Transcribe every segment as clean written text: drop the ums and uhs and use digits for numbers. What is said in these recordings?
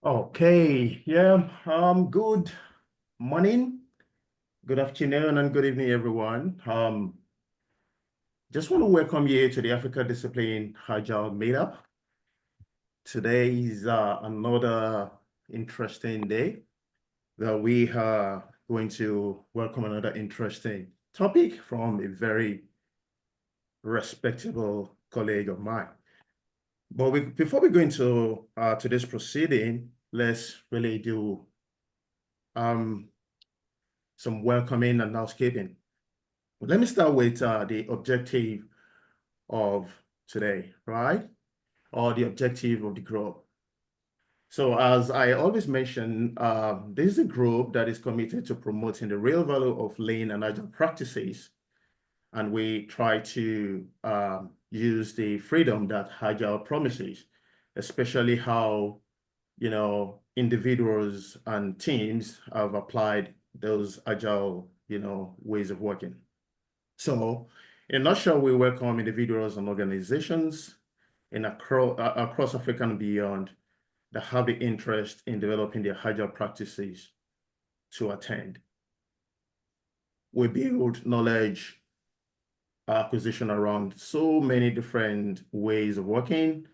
Okay, good morning, good afternoon, and good evening, everyone. Just want to welcome you to the Africa Discipline Agile Meetup. Today is another interesting day that we are going to welcome another interesting topic from a very respectable colleague of mine. But before we go into today's proceeding, let's really do some welcoming and housekeeping. Let me start with the objective of today, right? Or the objective of the group. So as I always mention, this is a group that is committed to promoting the real value of lean and agile practices. And we try to use the freedom that agile promises, especially how, individuals and teams have applied those agile, ways of working. So in a nutshell, we welcome individuals and organizations across Africa and beyond that have the interest in developing their agile practices to attend. We build knowledge acquisition around so many different ways of working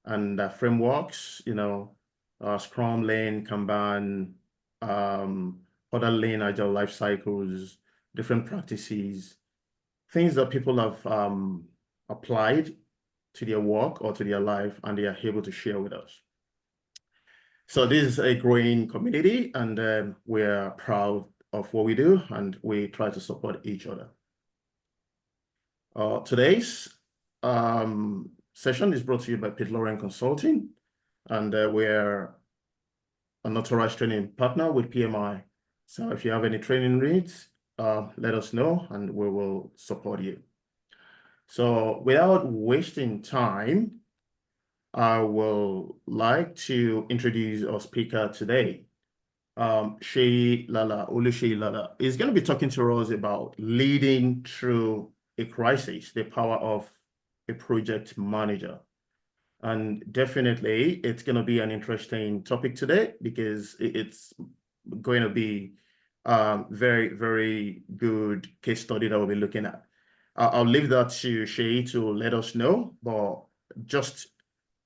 and frameworks, Scrum, Lean, Kanban, other Lean agile life cycles, different practices, things that people have applied to their work or to their life, and they are able to share with us. So this is a growing community, and we're proud of what we do, and we try to support each other. Today's session is brought to you by Pitt Lauren Consulting, and we're an authorized training partner with PMI. So if you have any training needs, let us know and we will support you. So without wasting time, I will like to introduce our speaker today. Oluseyi Lala is going to be talking to us about leading through a crisis, the power of a project manager. And definitely it's going to be an interesting topic today because it's going to be very, very good case study that we'll be looking at. I'll leave that to Shay to let us know, but just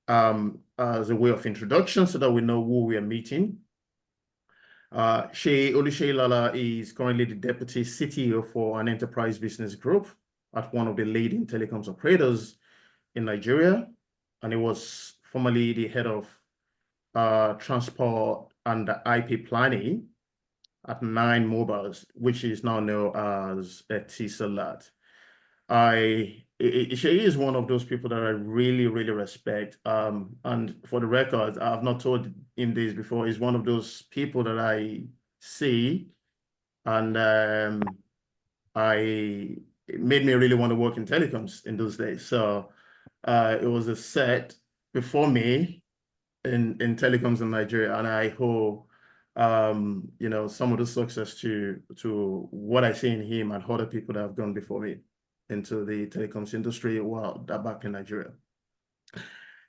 as a way of introduction so that we know who we are meeting. Oluseyi Lala is currently the Deputy CTO for an enterprise business group at one of the leading telecoms operators in Nigeria, and he was formerly the head of transport and IP planning at Nine Mobiles, which is now known as Etisalat. She is one of those people that I really, really respect. And for the record, I've not told him this before. He's one of those people that I see, and it made me really want to work in telecoms in those days. So it was a set before me in telecoms in Nigeria, and I hope some of the success to what I see in him and other people that have gone before me into the telecoms industry while back in Nigeria.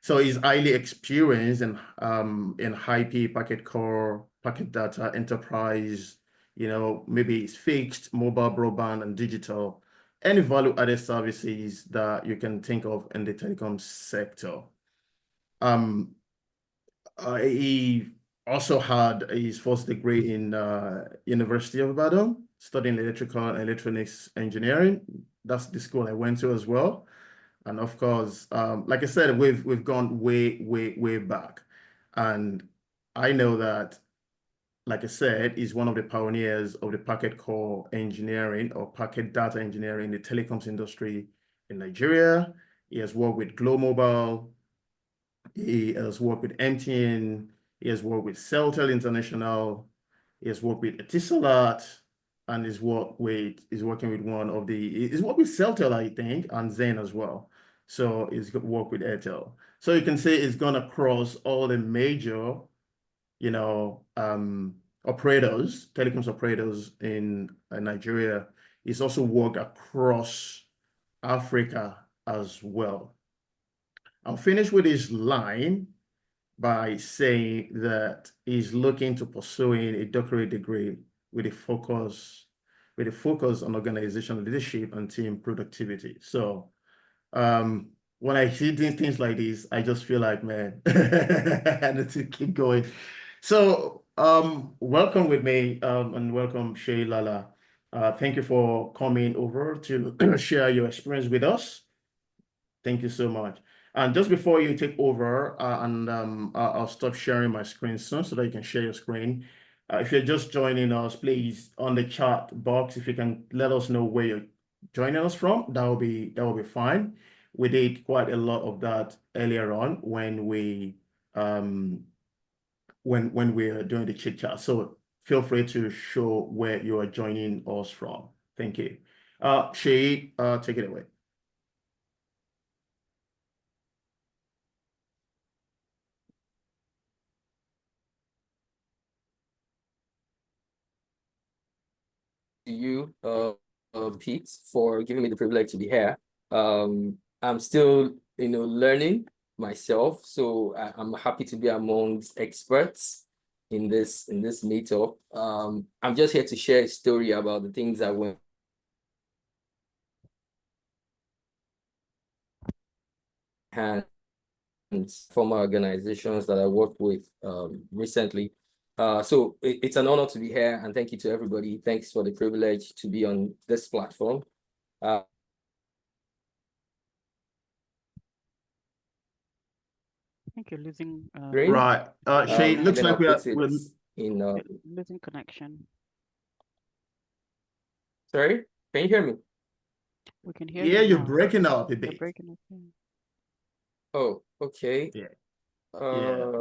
So he's highly experienced in IP, packet core, packet data, enterprise, maybe it's fixed, mobile, broadband, and digital, any value-added services that you can think of in the telecom sector. He also had his first degree in University of Ibadan, studying electrical and electronics engineering. That's the school I went to as well. And of course, like I said, we've gone way, way, way back. And I know that, like I said, he's one of the pioneers of the packet core engineering or packet data engineering in the telecoms industry in Nigeria. He has worked with Glo Mobile. He has worked with MTN. He has worked with Celtel International. He has worked with Etisalat, and he's working with Celtel, I think, and Zen as well. So he's worked with Airtel. So you can say it's gone across all the major, operators, telecoms operators in Nigeria. He's also worked across Africa as well. I'll finish with his line by saying that he's looking to pursuing a doctorate degree with a focus on organizational leadership and team productivity. So when I see things like this, I just feel like, man, I need to keep going. So welcome with me and welcome Shay Lala. Thank you for coming over to share your experience with us. Thank you so much. And just before you take over, I'll stop sharing my screen soon so that you can share your screen. If you're just joining us, please on the chat box, if you can let us know where you're joining us from, that will be fine. We did quite a lot of that earlier on when we are doing the chit chat. So feel free to show where you are joining us from. Thank you. Shay, take it away. You, Pete, for giving me the privilege to be here. I'm still, learning myself, so I'm happy to be amongst experts in this meetup. I'm just here to share a story about the things I went hands former organizations that I worked with recently. So it's an honor to be here, and thank you to everybody. Thanks for the privilege to be on this platform. I think you're losing Right. Shay, looks like we're losing connection. Sorry, can you hear me? We can hear yeah, you you're now. breaking up a You're bit. breaking up. Oh, okay. Yeah. Yeah.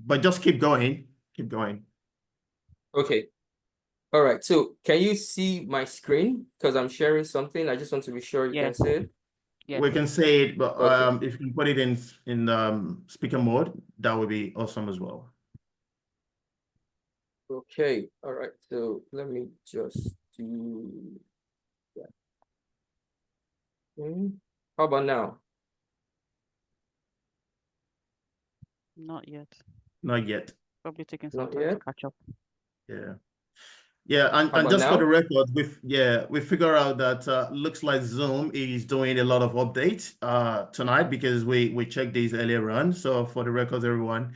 But just keep going. Keep going. Okay. All right. So can you see my screen? Because I'm sharing something. I just want to be sure you can see it. Yes. We can say it, but okay. if you put it in speaker mode, that would be awesome as well. Okay. All right. So let me just do that. How about now? Not yet. Not yet. Probably taking some Not time yet? to catch up. Yeah. Yeah, How and about just for the now? record, we figure out that looks like Zoom is doing a lot of updates tonight because we checked these earlier on. So for the records, everyone,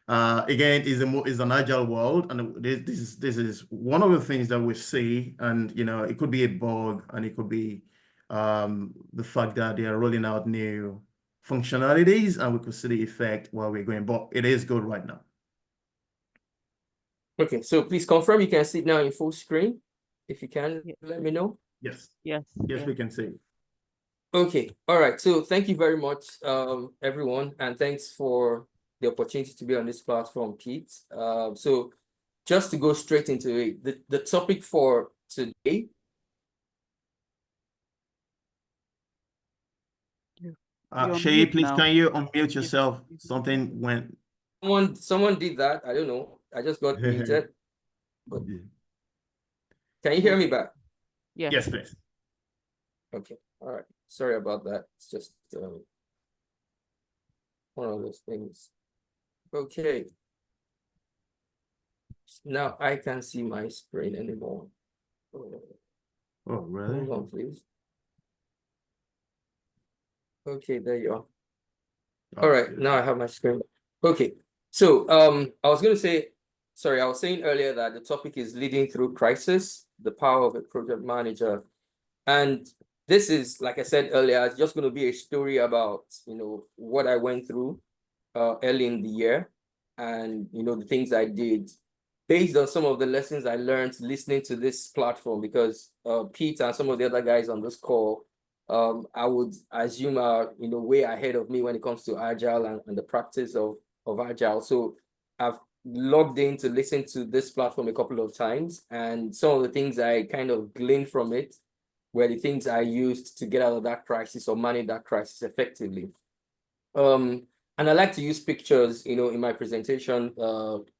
again, is an agile world, and this is one of the things that we see, and it could be a bug, and it could be the fact that they are rolling out new functionalities, and we could see the effect while we're going. But it is good right now. Okay, so please confirm you can see it now in full screen. If you can, let me know. Yes. Yes. Yes, we can see. Okay, all right. So thank you very much, everyone, and thanks for the opportunity to be on this platform, Pete. So just to go straight into it, the topic for today. Shay, please, can you unmute yourself? Something went. Someone did that. I don't know. I just got muted. But can you hear me back? Yes. Yes, please. Okay. All right. Sorry about that. It's just one of those things. Okay. Now I can't see my screen anymore. Oh, really? Hold on, please. Okay, there you are. All right, now I have my screen. Okay, so I was saying earlier that the topic is leading through crisis, the power of a project manager. And this is, like I said earlier, it's just going to be a story about, what I went through early in the year and, the things I did based on some of the lessons I learned listening to this platform, because Pete and some of the other guys on this call, I would assume are way ahead of me when it comes to agile and the practice of agile. So I've logged in to listen to this platform a couple of times, and some of the things I kind of gleaned from it were the things I used to get out of that crisis or manage that crisis effectively. And I like to use pictures, in my presentation,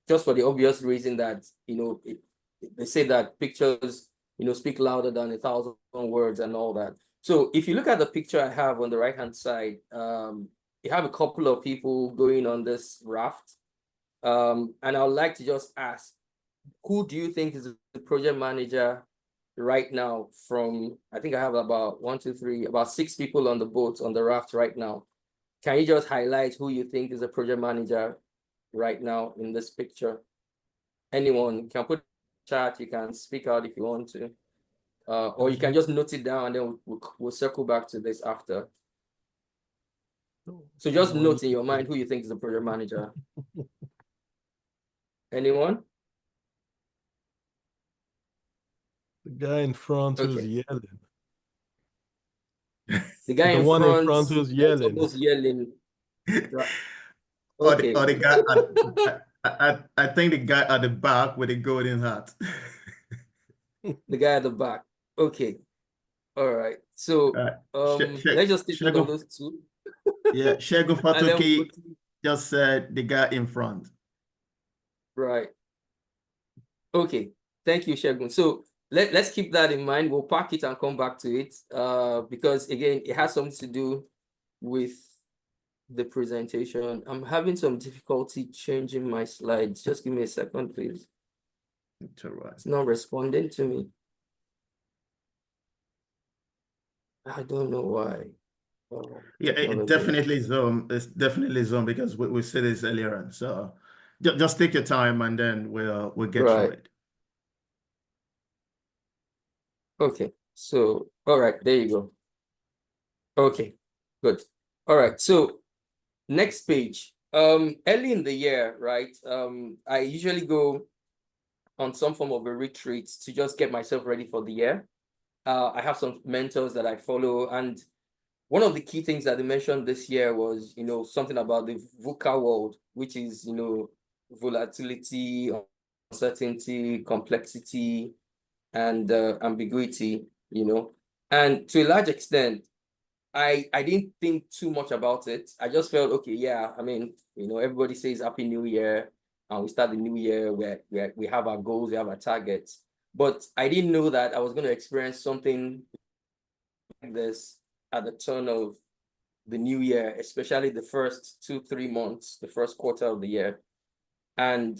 just for the obvious reason that, they say that pictures, speak louder than 1,000 words and all that. So if you look at the picture I have on the right-hand side, you have a couple of people going on this raft. And I would like to just ask, who do you think is the project manager right now from, I think I have about 1, 2, 3, about 6 people on the boat, on the raft right now. Can you just highlight who you think is the project manager right now in this picture? Anyone, you can put chat, you can speak out if you want to. Or you can just note it down and then we'll circle back to this after. So just note in your mind who you think is the project manager. Anyone? The guy in front who's Okay. yelling. The guy The in one front in front who's that's yelling. almost yelling. Or Okay. the guy I think the guy at the back with the golden hat. The guy at the back. Okay. All right. So let's just stick on those two. Yeah, Shegun And then we'll Fatoki just said the guy in front. right. Okay. Thank you, Shegun. So let's keep that in mind. We'll pack it and come back to it. Because again, it has something to do with the presentation. I'm having some difficulty changing my slides. Just give me a second, please. It's all right. It's not responding to me. I don't know why. Oh, Yeah, it definitely Zoom. It's definitely Zoom because we said this earlier on. So just take your time and then we'll get through it. Okay. So all right, there you go. Okay, good. All right. So next page. Early in the year, right? I usually go on some form of a retreat to just get myself ready for the year. I have some mentors that I follow, and one of the key things that they mentioned this year was, something about the VUCA world, which is, volatility, uncertainty, complexity, and ambiguity, and to a large extent, I didn't think too much about it. I just felt, okay, yeah, I mean, everybody says Happy New Year, and we start the new year where we have our goals, we have our targets. But I didn't know that I was going to experience something like this at the turn of the new year, especially the first 2, 3 months, the first quarter of the year. And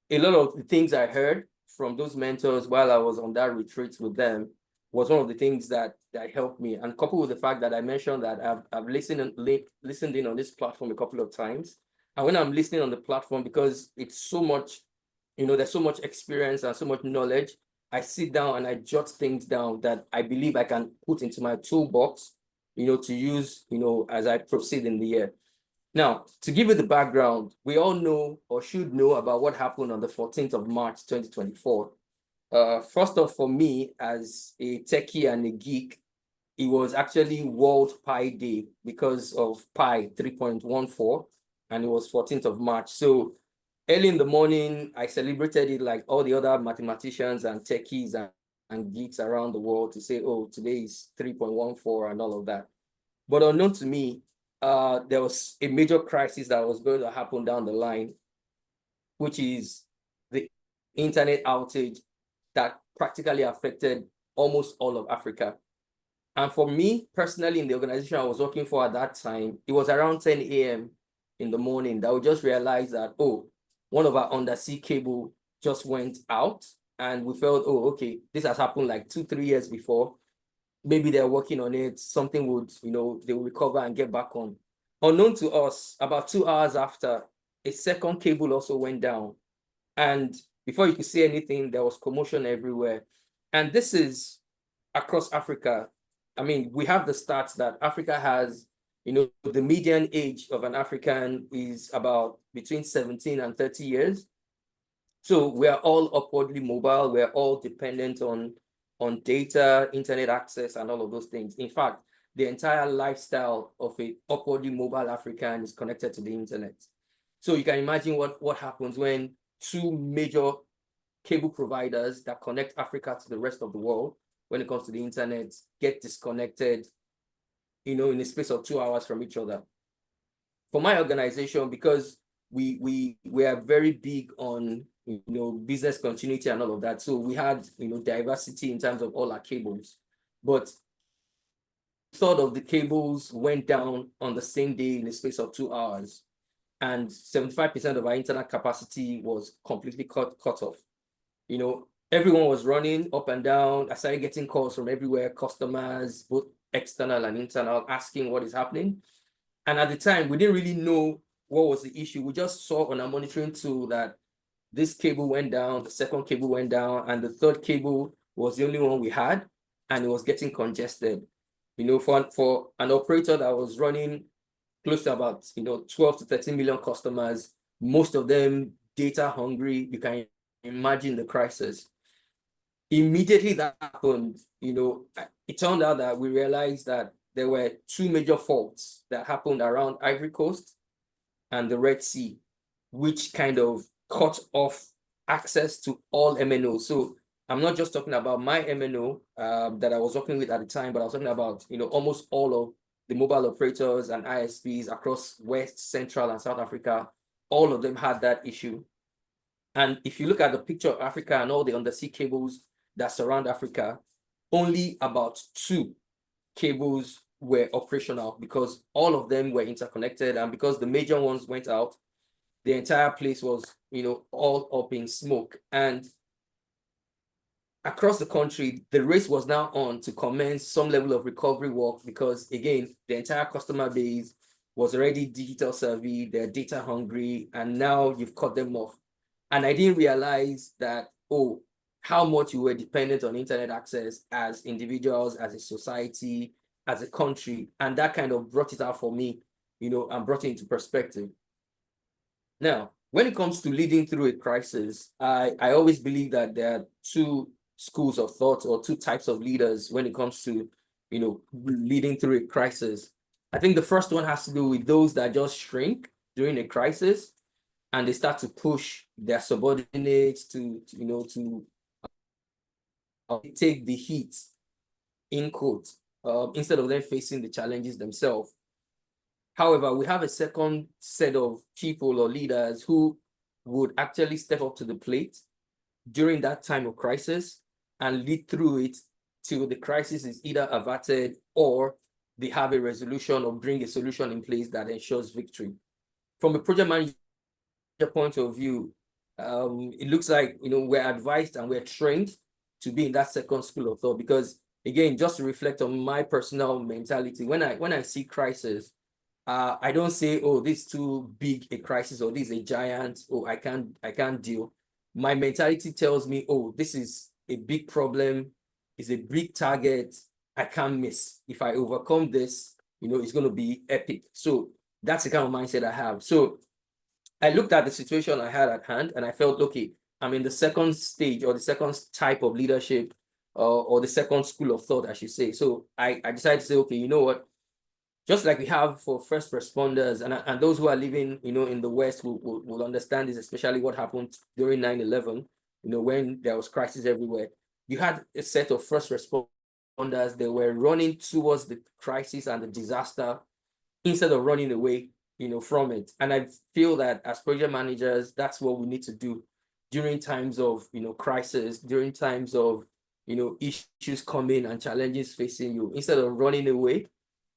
a lot of the things I heard from those mentors while I was on that retreat with them was one of the things that helped me. And coupled with the fact that I mentioned that I've listened in on this platform a couple of times. And when I'm listening on the platform, because it's so much, there's so much experience and so much knowledge, I sit down and I jot things down that I believe I can put into my toolbox, to use, as I proceed in the year. Now, to give you the background, we all know or should know about what happened on the 14th of March, 2024. First off, for me, as a techie and a geek, it was actually World Pi Day because of Pi 3.14, and it was 14th of March. So early in the morning, I celebrated it like all the other mathematicians and techies and geeks around the world to say, oh, today is 3.14 and all of that. But unknown to me, there was a major crisis that was going to happen down the line, which is the internet outage that practically affected almost all of Africa. And for me personally, in the organization I was working for at that time, it was around 10 a.m. in the morning that we just realized that, oh, one of our undersea cable just went out, and we felt, oh, okay, this has happened like 2, 3 years before. Maybe they're working on it, something would, they will recover and get back on. Unknown to us, about 2 hours after, a second cable also went down. And before you could say anything, there was commotion everywhere. And this is across Africa. I mean, we have the stats that Africa has, the median age of an African is about between 17 and 30 years. So we are all upwardly mobile. We're all dependent on data, internet access, and all of those things. In fact, the entire lifestyle of a upwardly mobile African is connected to the internet. So you can imagine what happens when 2 major cable providers that connect Africa to the rest of the world, when it comes to the internet, get disconnected, in the space of 2 hours from each other. For my organization, because we are very big on business continuity and all of that, so we had diversity in terms of all our cables, but third of the cables went down on the same day in the space of 2 hours. And 75% of our internet capacity was completely cut off. You know, everyone was running up and down. I started getting calls from everywhere, customers, both external and internal, asking what is happening. And at the time, we didn't really know what was the issue. We just saw on our monitoring tool that this cable went down, the second cable went down, and the third cable was the only one we had, and it was getting congested. You know, for an operator that was running close to about 12 to 13 million customers, most of them data hungry, you can imagine the crisis. Immediately that happened, it turned out that we realized that there were two major faults that happened around Ivory Coast and the Red Sea, which kind of cut off access to all MNOs. So I'm not just talking about my MNO that I was working with at the time, but I was talking about almost all of the mobile operators and ISPs across West, Central, and South Africa. All of them had that issue. And if you look at the picture of Africa and all the undersea cables that surround Africa, only about 2 cables were operational because all of them were interconnected, and because the major ones went out, the entire place was, all up in smoke. And across the country, the race was now on to commence some level of recovery work because, again, the entire customer base was already digital savvy, they're data hungry, and now you've cut them off. And I didn't realize that, how much we were dependent on internet access as individuals, as a society, as a country. And that kind of brought it out for me, and brought it into perspective. Now, when it comes to leading through a crisis, I always believe that there are 2 schools of thought or 2 types of leaders when it comes to, leading through a crisis. I think the first one has to do with those that just shrink during a crisis and they start to push their subordinates to take the heat, in quote, instead of them facing the challenges themselves. However, we have a second set of people or leaders who would actually step up to the plate during that time of crisis and lead through it till the crisis is either averted or they have a resolution or bring a solution in place that ensures victory. From a project manager point of view, it looks like we're advised and we're trained to be in that second school of thought because, again, just to reflect on my personal mentality, when I see crisis, I don't say, this is too big a crisis or this is a giant, I can't deal. My mentality tells me, this is a big problem, it's a big target, I can't miss. If I overcome this, it's going to be epic. So that's the kind of mindset I have. So I looked at the situation I had at hand and I felt, okay, I'm in the second stage or the second type of leadership or the second school of thought, I should say. So I decided to say, okay, you know what? Just like we have for first responders and those who are living, in the West will understand this, especially what happened during 9/11, when there was crisis everywhere. You had a set of first responders, they were running towards the crisis and the disaster instead of running away, from it. And I feel that as project managers, that's what we need to do during times of, crisis, during times of, issues coming and challenges facing you. Instead of running away,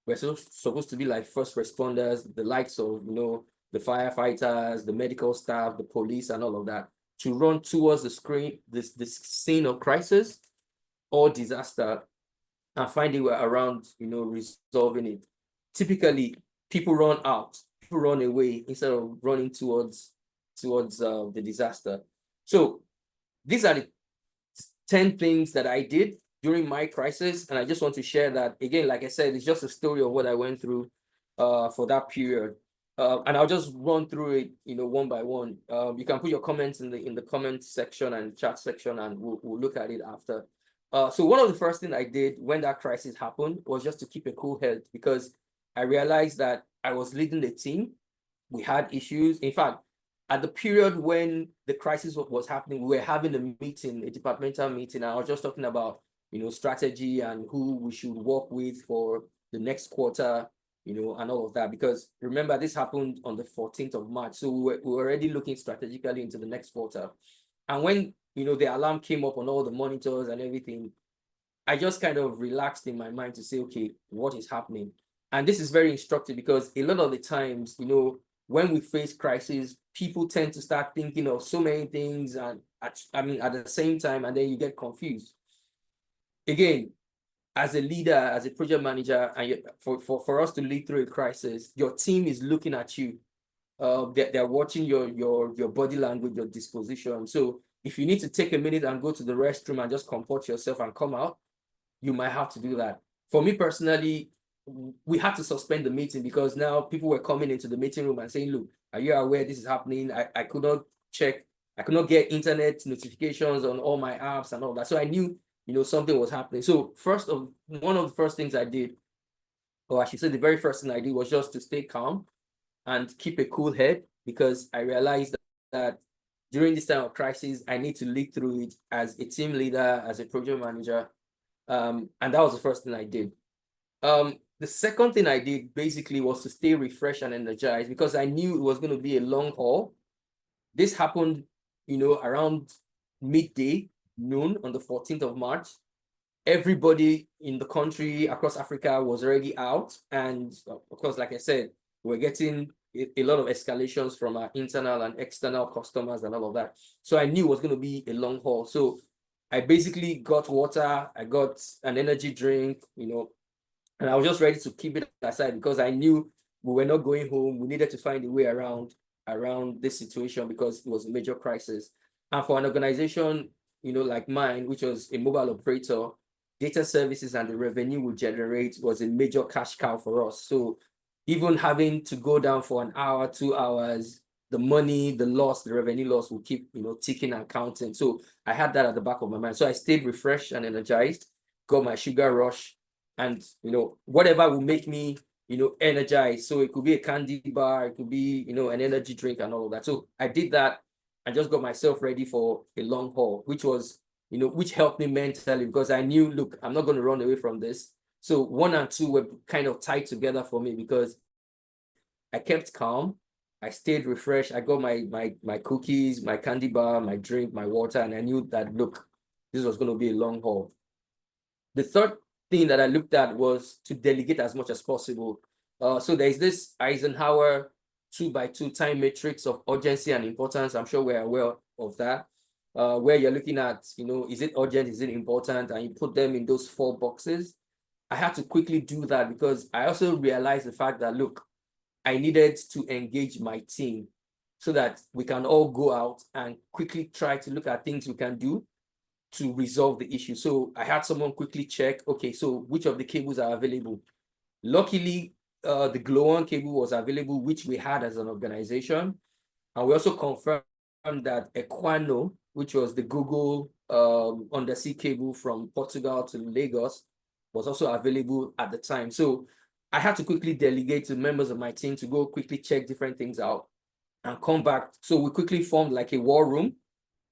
we're supposed to be like first responders, the likes of, the firefighters, the medical staff, the police, and all of that, to run towards this scene of crisis or disaster and find a way around, resolving it. Typically, people run out, people run away instead of running towards the disaster. So these are the 10 things that I did during my crisis, and I just want to share that again. Like I said, it's just a story of what I went through for that period, and I'll just run through it, one by one. You can put your comments in the comment section and chat section, and we'll look at it after. So one of the first things I did when that crisis happened was just to keep a cool head because I realized that I was leading the team. We had issues. In fact, at the period when the crisis was happening, we were having a departmental meeting. I was just talking about, strategy and who we should work with for the next quarter, and all of that. Because remember, this happened on the 14th of March. So we were already looking strategically into the next quarter. And when, the alarm came up on all the monitors and everything, I just kind of relaxed in my mind to say, okay, what is happening? And this is very instructive because a lot of the times, you know, when we face crisis, people tend to start thinking of so many things and at the same time, and then you get confused. Again, as a leader, as a project manager, and for us to lead through a crisis, your team is looking at you. They're watching your body language, your disposition. So if you need to take a minute and go to the restroom and just comport yourself and come out, you might have to do that. For me personally, we had to suspend the meeting because now people were coming into the meeting room and saying, look, are you aware this is happening? I could not check, I could not get internet notifications on all my apps and all that. So I knew, you know, something was happening. So one of the first things I did, or I should say the very first thing I did, was just to stay calm and keep a cool head, because I realized that during this time of crisis, I need to lead through it as a team leader, as a project manager. And that was the first thing I did. The second thing I did basically was to stay refreshed and energized, because I knew it was going to be a long haul. This happened, you know, around midday, noon on the 14th of March. Everybody in the country across Africa was already out. And of course, like I said, we're getting a lot of escalations from our internal and external customers and all of that. So I knew it was going to be a long haul. So I basically got water, I got an energy drink, you know, and I was just ready to keep it aside because I knew we were not going home. We needed to find a way around this situation because it was a major crisis. And for an organization, you know, like mine, which was a mobile operator, data services and the revenue we generate was a major cash cow for us. So even having to go down for an hour, 2 hours, the money, the loss, the revenue loss will keep, you know, ticking and counting. So I had that at the back of my mind. So I stayed refreshed and energized, got my sugar rush, and, you know, whatever will make me, you know, energized. So it could be a candy bar, it could be, you know, an energy drink and all of that. So I did that and just got myself ready for a long haul, which was, you know, which helped me mentally because I knew, look, I'm not going to run away from this. So 1 and 2 were kind of tied together for me because I kept calm. I stayed refreshed. I got my cookies, my candy bar, my drink, my water, and I knew that, look, this was going to be a long haul. The third thing that I looked at was to delegate as much as possible. So there's this Eisenhower 2x2 time matrix of urgency and importance. I'm sure we're aware of that, where you're looking at, you know, is it urgent, is it important? And you put them in those 4 boxes. I had to quickly do that because I also realized the fact that, look, I needed to engage my team so that we can all go out and quickly try to look at things we can do to resolve the issue. So I had someone quickly check, okay, so which of the cables are available? Luckily, the Glow-on cable was available, which we had as an organization. And we also confirmed that Equano, which was the Google undersea cable from Portugal to Lagos, was also available at the time. So I had to quickly delegate to members of my team to go quickly check different things out and come back. So we quickly formed like a war room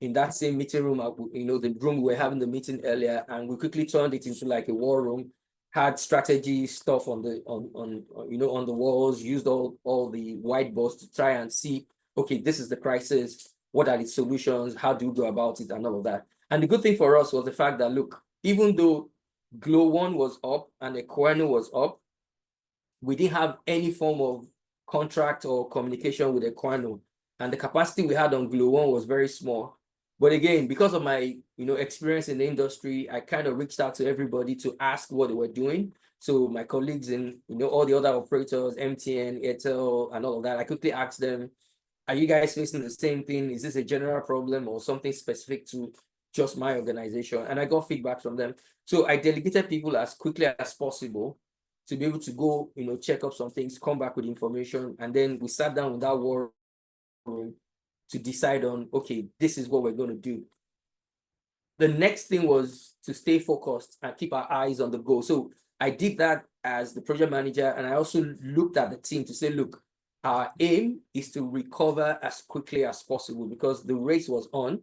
in that same meeting room, you know, the room we were having the meeting earlier, and we quickly turned it into like a war room, had strategy stuff on the you know, on the walls, used all the whiteboards to try and see, okay, this is the crisis, what are the solutions, how do we go about it, and all of that. And the good thing for us was the fact that, look, even though Glow-on was up and Equano was up, we didn't have any form of contract or communication with Equano, and the capacity we had on Glow-on was very small. But again, because of my, you know, experience in the industry, I kind of reached out to everybody to ask what they were doing. So my colleagues in, you know, all the other operators, MTN, Airtel, and all of that, I quickly asked them, are you guys facing the same thing? Is this a general problem or something specific to just my organization? And I got feedback from them. So I delegated people as quickly as possible to be able to go, you know, check up some things, come back with information. And then we sat down with that war room to decide on, okay, this is what we're going to do. The next thing was to stay focused and keep our eyes on the goal. So I did that as the project manager, and I also looked at the team to say, look, our aim is to recover as quickly as possible because the race was on.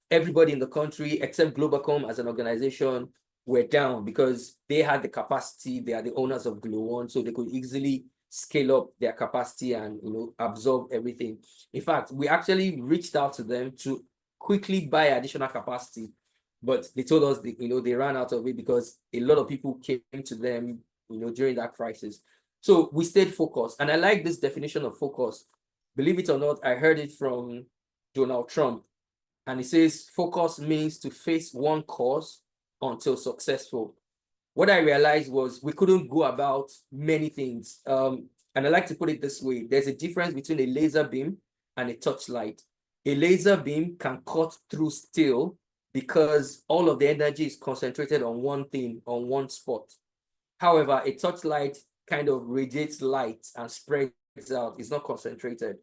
Everybody in the country, except Globacom as an organization, were down because they had the capacity. They are the owners of Glow-on, so they could easily scale up their capacity and, you know, absorb everything. In fact, we actually reached out to them to quickly buy additional capacity. but they told us that, they ran out of it because a lot of people came to them, during that crisis. So we stayed focused. And I like this definition of focus. Believe it or not, I heard it from Donald Trump. And he says, focus means to face one cause until successful. What I realized was we couldn't go about many things. And I like to put it this way. There's a difference between a laser beam and a torchlight. A laser beam can cut through steel because all of the energy is concentrated on one thing, on one spot. However, a torchlight kind of radiates light and spreads out. It's not concentrated.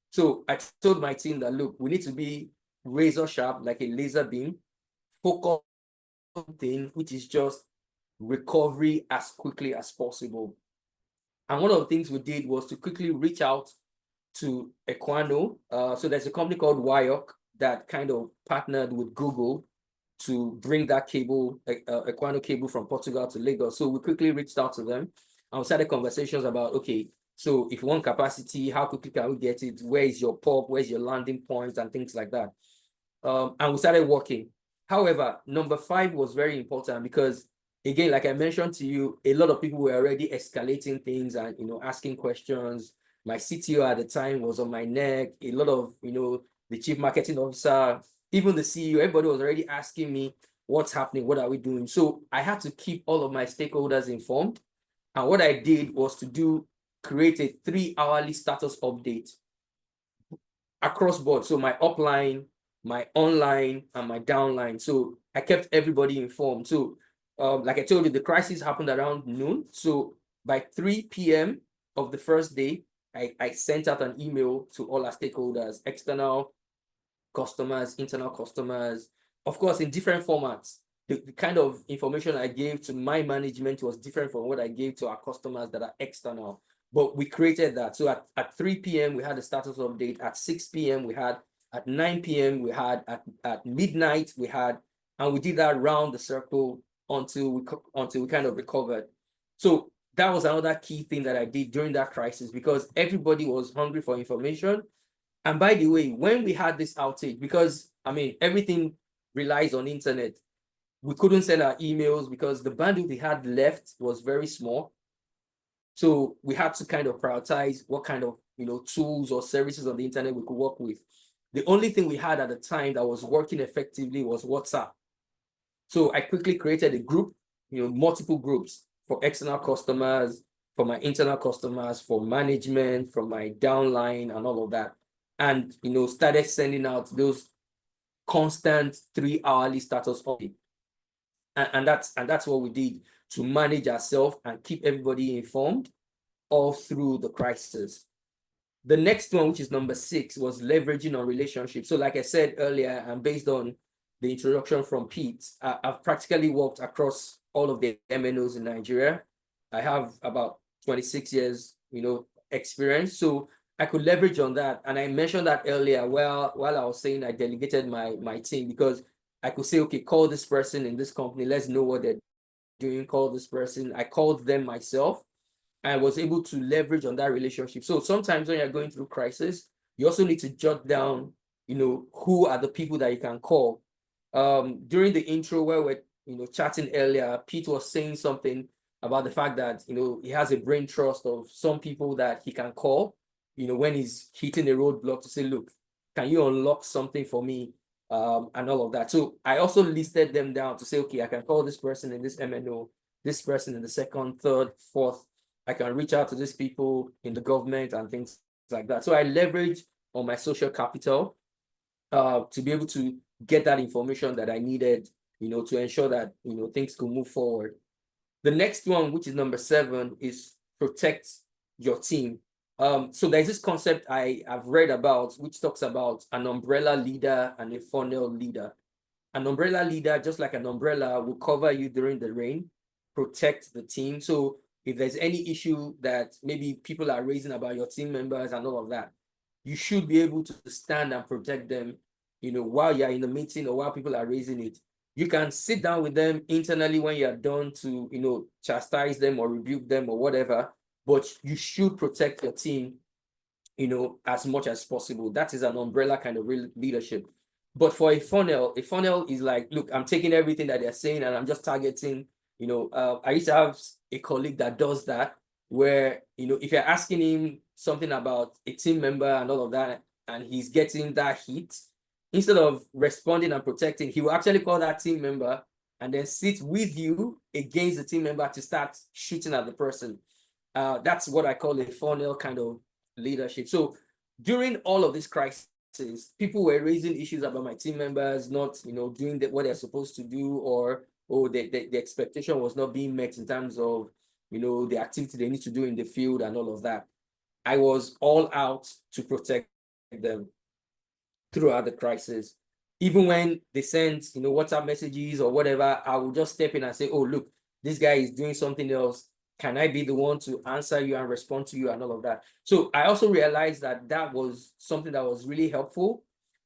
So I told my team that, look, we need to be razor sharp, like a laser beam, focus on thing, which is just recovery as quickly as possible. And one of the things we did was to quickly reach out to Equano. So there's a company called Wyok that kind of partnered with Google to bring that cable, Equano cable from Portugal to Lagos. So we quickly reached out to them and we started conversations about, okay, so if you want capacity, how quickly can we get it? Where is your pop? Where's your landing point? And things like that. And we started working. However, number 5 was very important because, again, like I mentioned to you, a lot of people were already escalating things and, asking questions. My CTO at the time was on my neck. A lot of, the chief marketing officer, even the CEO, everybody was already asking me what's happening, what are we doing? So I had to keep all of my stakeholders informed. And what I did was to create a 3-hourly status update across board. So my upline, my online, and my downline. So I kept everybody informed. So like I told you, the crisis happened around noon. So by 3 p.m. of the first day, I sent out an email to all our stakeholders, external customers, internal customers, of course, in different formats. The kind of information I gave to my management was different from what I gave to our customers that are external. But we created that. So at 3 p.m., we had a status update. At 6 p.m., we had. At 9 p.m., we had. At midnight, we had. And we did that round the circle until we kind of recovered. So that was another key thing that I did during that crisis because everybody was hungry for information. And by the way, when we had this outage, because, everything relies on internet, we couldn't send our emails because the bandwidth we had left was very small. So we had to kind of prioritize what kind of, tools or services on the internet we could work with. The only thing we had at the time that was working effectively was WhatsApp. So I quickly created a group, multiple groups for external customers, for my internal customers, for management, for my downline and all of that. And, started sending out those constant 3-hourly status updates. And that's what we did to manage ourselves and keep everybody informed all through the crisis. The next one, which is number 6, was leveraging on relationships. So like I said earlier, and based on the introduction from Pete, I've practically worked across all of the MNOs in Nigeria. I have about 26 years, experience. So I could leverage on that. And I mentioned that earlier while I was saying I delegated my team because I could say, okay, call this person in this company. Let's know what they're doing. Call this person. I called them myself. I was able to leverage on that relationship. So sometimes when you're going through crisis, you also need to jot down, who are the people that you can call. During the intro where we're, chatting earlier, Pete was saying something about the fact that, he has a brain trust of some people that he can call, when he's hitting a roadblock to say, look, can you unlock something for me? And all of that. So I also listed them down to say, okay, I can call this person in this MNO, this person in the 2nd, 3rd, 4th. I can reach out to these people in the government and things like that. So I leverage on my social capital to be able to get that information that I needed, to ensure that, things could move forward. The next one, which is number 7, is protect your team. So there's this concept I've read about, which talks about an umbrella leader and a funnel leader. An umbrella leader, just like an umbrella, will cover you during the rain, protect the team. So if there's any issue that maybe people are raising about your team members and all of that, you should be able to stand and protect them, while you're in the meeting or while people are raising it. You can sit down with them internally when you're done to, chastise them or rebuke them or whatever, but you should protect your team, as much as possible. That is an umbrella kind of leadership. But for a funnel is like, look, I'm taking everything that they're saying and I'm just targeting, I used to have a colleague that does that, where, if you're asking him something about a team member and all of that, and he's getting that heat, instead of responding and protecting, he will actually call that team member and then sit with you against the team member to start shooting at the person. That's what I call a funnel kind of leadership. So during all of this crisis, people were raising issues about my team members not, doing what they're supposed to do, or the expectation was not being met in terms of, the activity they need to do in the field and all of that. I was all out to protect them throughout the crisis. Even when they sent, WhatsApp messages or whatever, I would just step in and say, oh, look, this guy is doing something else. Can I be the one to answer you and respond to you and all of that? So I also realized that that was something that was really helpful,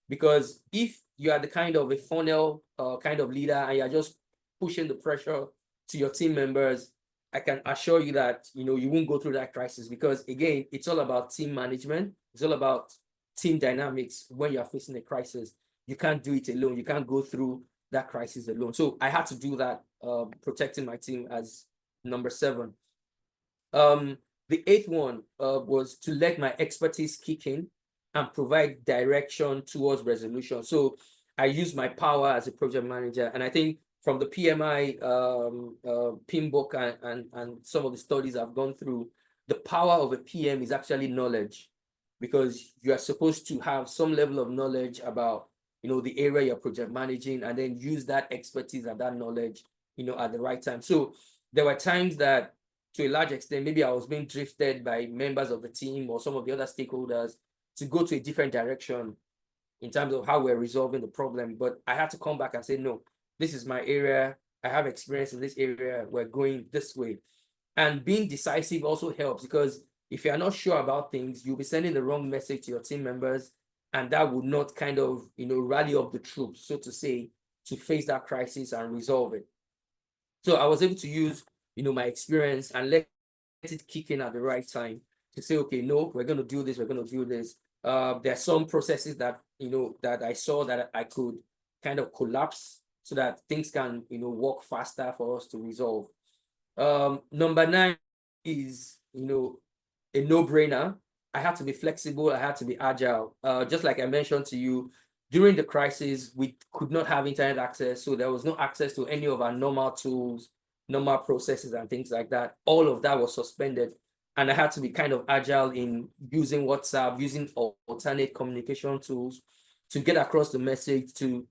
because if you are the kind of a funnel kind of leader and you're just pushing the pressure to your team members, I can assure you that, you won't go through that crisis, because again, it's all about team management. It's all about team dynamics. When you're facing a crisis, you can't do it alone. You can't go through that crisis alone. So I had to do that, protecting my team as number 7. The 8th one was to let my expertise kick in and provide direction towards resolution. So I use my power as a project manager, and I think from the PMI PIM book and some of the studies I've gone through, the power of a PM is actually knowledge, because you are supposed to have some level of knowledge about, the area you're project managing, and then use that expertise and that knowledge, at the right time. So there were times that, to a large extent, maybe I was being drifted by members of the team or some of the other stakeholders to go to a different direction in terms of how we're resolving the problem. But I had to come back and say, no, this is my area. I have experience in this area. We're going this way. And being decisive also helps, because if you're not sure about things, you'll be sending the wrong message to your team members, and that would not kind of, rally up the troops, so to say, to face that crisis and resolve it. So I was able to use, my experience and let it kick in at the right time to say, okay, no, we're going to do this. We're going to do this. There are some processes that, that I saw that I could kind of collapse so that things can, work faster for us to resolve. Number 9 is, a no-brainer. I had to be flexible. I had to be agile. Just like I mentioned to you, during the crisis, we could not have internet access. So there was no access to any of our normal tools, normal processes and things like that. All of that was suspended. And I had to be kind of agile in using WhatsApp, using alternate communication tools to get across the message, to,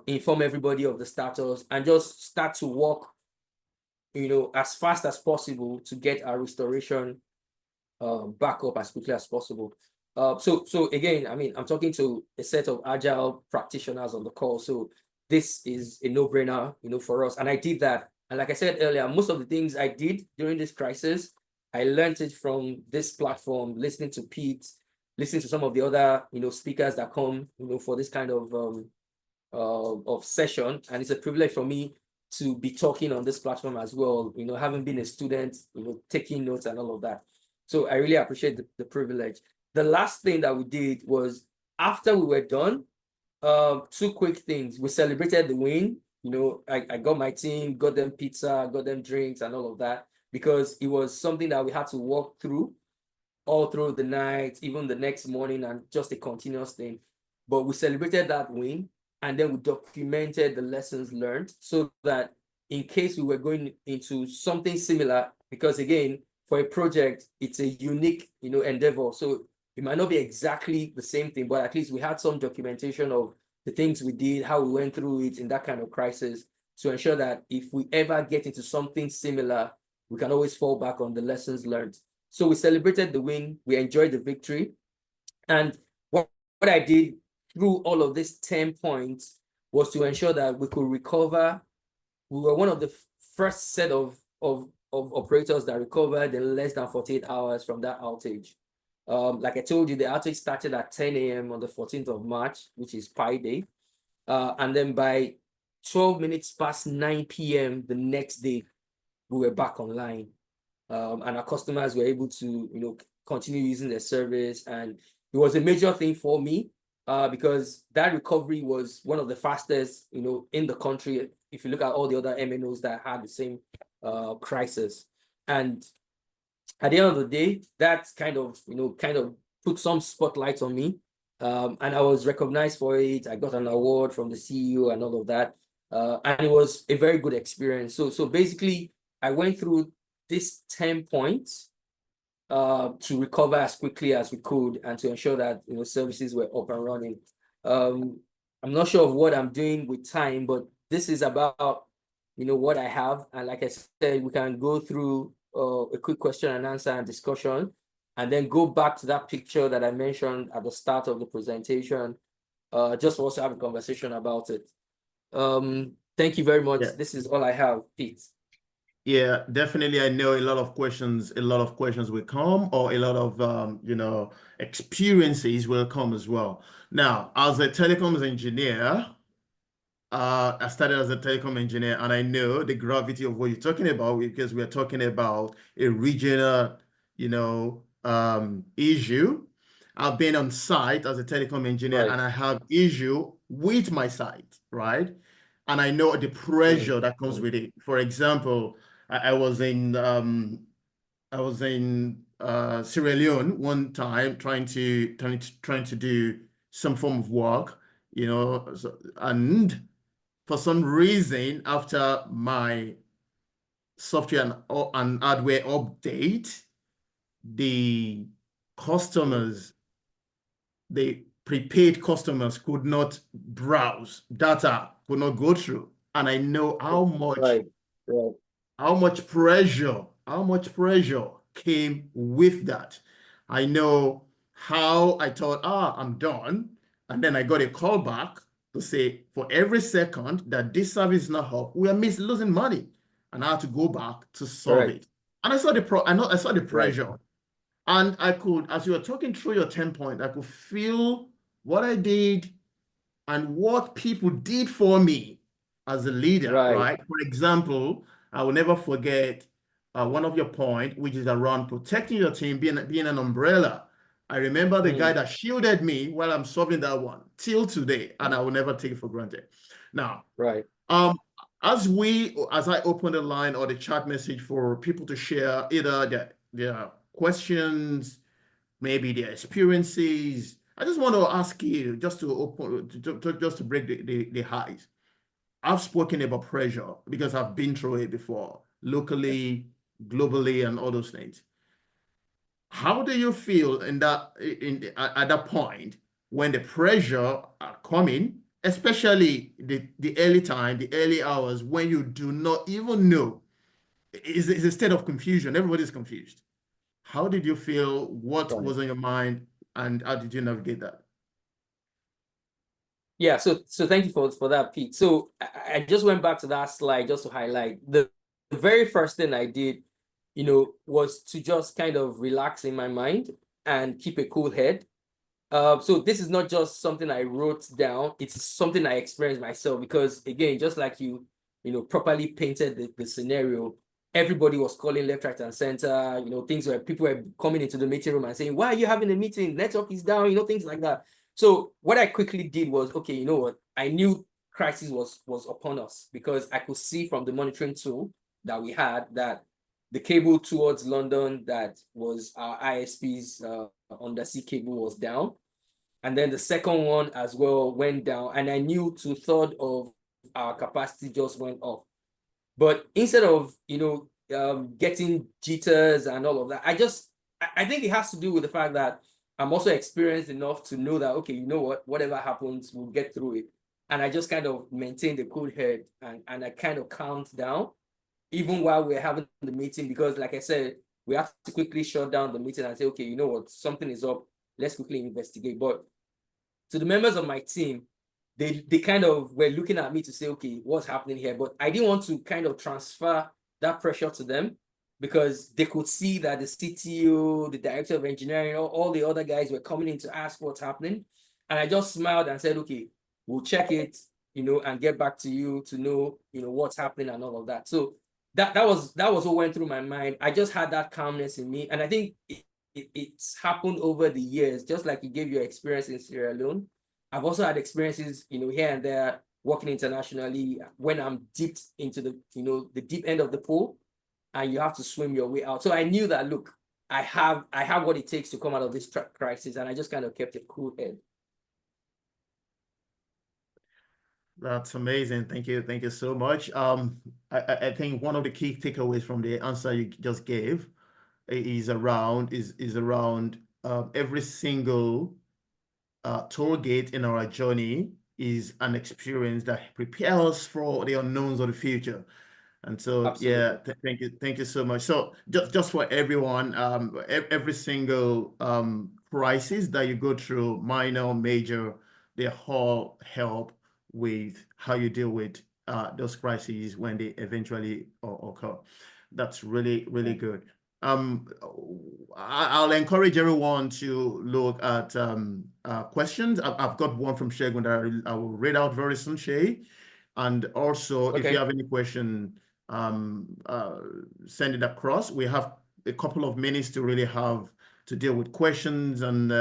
inform everybody of the status, and just start to work, as fast as possible to get our restoration back up as quickly as possible. So again, I mean, I'm talking to a set of agile practitioners on the call. So this is a no-brainer, for us. And I did that. And like I said earlier, most of the things I did during this crisis, I learned it from this platform, listening to Pete, listening to some of the other, speakers that come, for this kind of session. And it's a privilege for me to be talking on this platform as well, having been a student, taking notes and all of that. So I really appreciate the privilege. The last thing that we did was, after we were done, 2 quick things. We celebrated the win. I got my team, got them pizza, got them drinks and all of that, because it was something that we had to walk through all through the night, even the next morning, and just a continuous thing. But we celebrated that win, and then we documented the lessons learned, so that in case we were going into something similar, because again, for a project, it's a unique, endeavor. So it might not be exactly the same thing, but at least we had some documentation of the things we did, how we went through it in that kind of crisis, to ensure that if we ever get into something similar, we can always fall back on the lessons learned. So we celebrated the win, we enjoyed the victory. And what I did through all of these 10 points was to ensure that we could recover. We were one of the first set of operators that recovered in less than 48 hours from that outage. Like I told you, the outage started at 10 a.m. on the 14th of March, which is Pi Day. And then by 12 minutes past 9 p.m. the next day, we were back online. And our customers were able to, continue using their service. And it was a major thing for me, because that recovery was one of the fastest, in the country. If you look at all the other MNOs that had the same crisis, and at the end of the day, that kind of put some spotlight on me, and I was recognized for it. I got an award from the CEO and all of that, and it was a very good experience. So basically, I went through this 10 points to recover as quickly as we could and to ensure that services were up and running. I'm not sure of what I'm doing with time, but this is about what I have, and like I said, we can go through a quick question and answer and discussion, and then go back to that picture that I mentioned at the start of the presentation, just for us to have a conversation about it. Thank you very much. Yeah. This is all I have, Pete. Yeah, definitely. I know a lot of questions will come, or a lot of experiences will come as well. Now, as a telecoms engineer, I started as a telecom engineer, and I know the gravity of what you're talking about, because we're talking about a regional, issue. I've been on site as a telecom engineer, Right. and I have issue with my site, right? And I know the pressure that comes with it. For example, I was in Sierra Leone one time trying to do some form of work, and for some reason, after my software and hardware update, the customers, the prepaid customers, could not browse data, could not go through. And I know how much Right. how much pressure came with that. I know how I thought, I'm done. And then I got a call back to say, for every second that this service is not up, we are losing money. And I had to go back to solve Correct. it. And I saw the pressure. And I could, as you were talking through your 10 point, I could feel what I did and what people did for me as a leader, right? For example, I will never forget one of your point, which is around protecting your team, being an umbrella. I remember the guy that shielded me while I'm solving that one till today, and I will never take it for granted. Now, as I open the line or the chat message for people to share either their questions, maybe their experiences, I just want to ask you, just to break the highs. I've spoken about pressure because I've been through it before, locally, globally, and all those things. How do you feel at that point when the pressure are coming, especially the early hours, when you do not even know? It's a state of confusion. Everybody's confused. How did you feel? What was on your mind, and how did you navigate that? Yeah, so thank you for that, Pete. So I just went back to that slide just to highlight the very first thing I did, was to just kind of relax in my mind and keep a cool head. So this is not just something I wrote down, it's something I experienced myself, because again, just like you properly painted the scenario, everybody was calling left, right, and center, people were coming into the meeting room and saying, why are you having a meeting? Network is down, things like that. So what I quickly did was, okay, you know what? I knew crisis was upon us, because I could see from the monitoring tool that we had that the cable towards London that was our ISP's undersea cable was down. And then the second one as well went down. And I knew 2/3 of our capacity just went off. But instead of, getting jitters and all of that, I think it has to do with the fact that I'm also experienced enough to know that, okay, you know what, whatever happens, we'll get through it. And I just kind of maintained a cool head, and I kind of calmed down, even while we're having the meeting, because like I said, we have to quickly shut down the meeting and say, okay, you know what, something is up, let's quickly investigate. But to the members of my team, they kind of were looking at me to say, okay, what's happening here? But I didn't want to kind of transfer that pressure to them, because they could see that the CTO, the director of engineering, all the other guys were coming in to ask what's happening. And I just smiled and said, okay, we'll check it, and get back to you to know, what's happening and all of that. So that was what went through my mind. I just had that calmness in me. And I think it's happened over the years, just like you gave your experience in Sierra Leone. I've also had experiences, here and there, working internationally when I'm dipped into the, the deep end of the pool, and you have to swim your way out. So I knew that, look, I have what it takes to come out of this crisis, and I just kind of kept a cool head. That's amazing. Thank you. Thank you so much. I think one of the key takeaways from the answer you just gave is around every single toll gate in our journey is an experience that prepares us for the unknowns of the future. And so, yeah, Absolutely. thank you so much. So just for everyone, every single crisis that you go through, minor, major, they all help with how you deal with those crises when they eventually occur. That's really, really good. I'll encourage everyone to look at questions. I've got one from Shegun that I will read out very soon, Shay. And also, if you have any question, send it across. We have a couple of minutes to really have to deal with questions and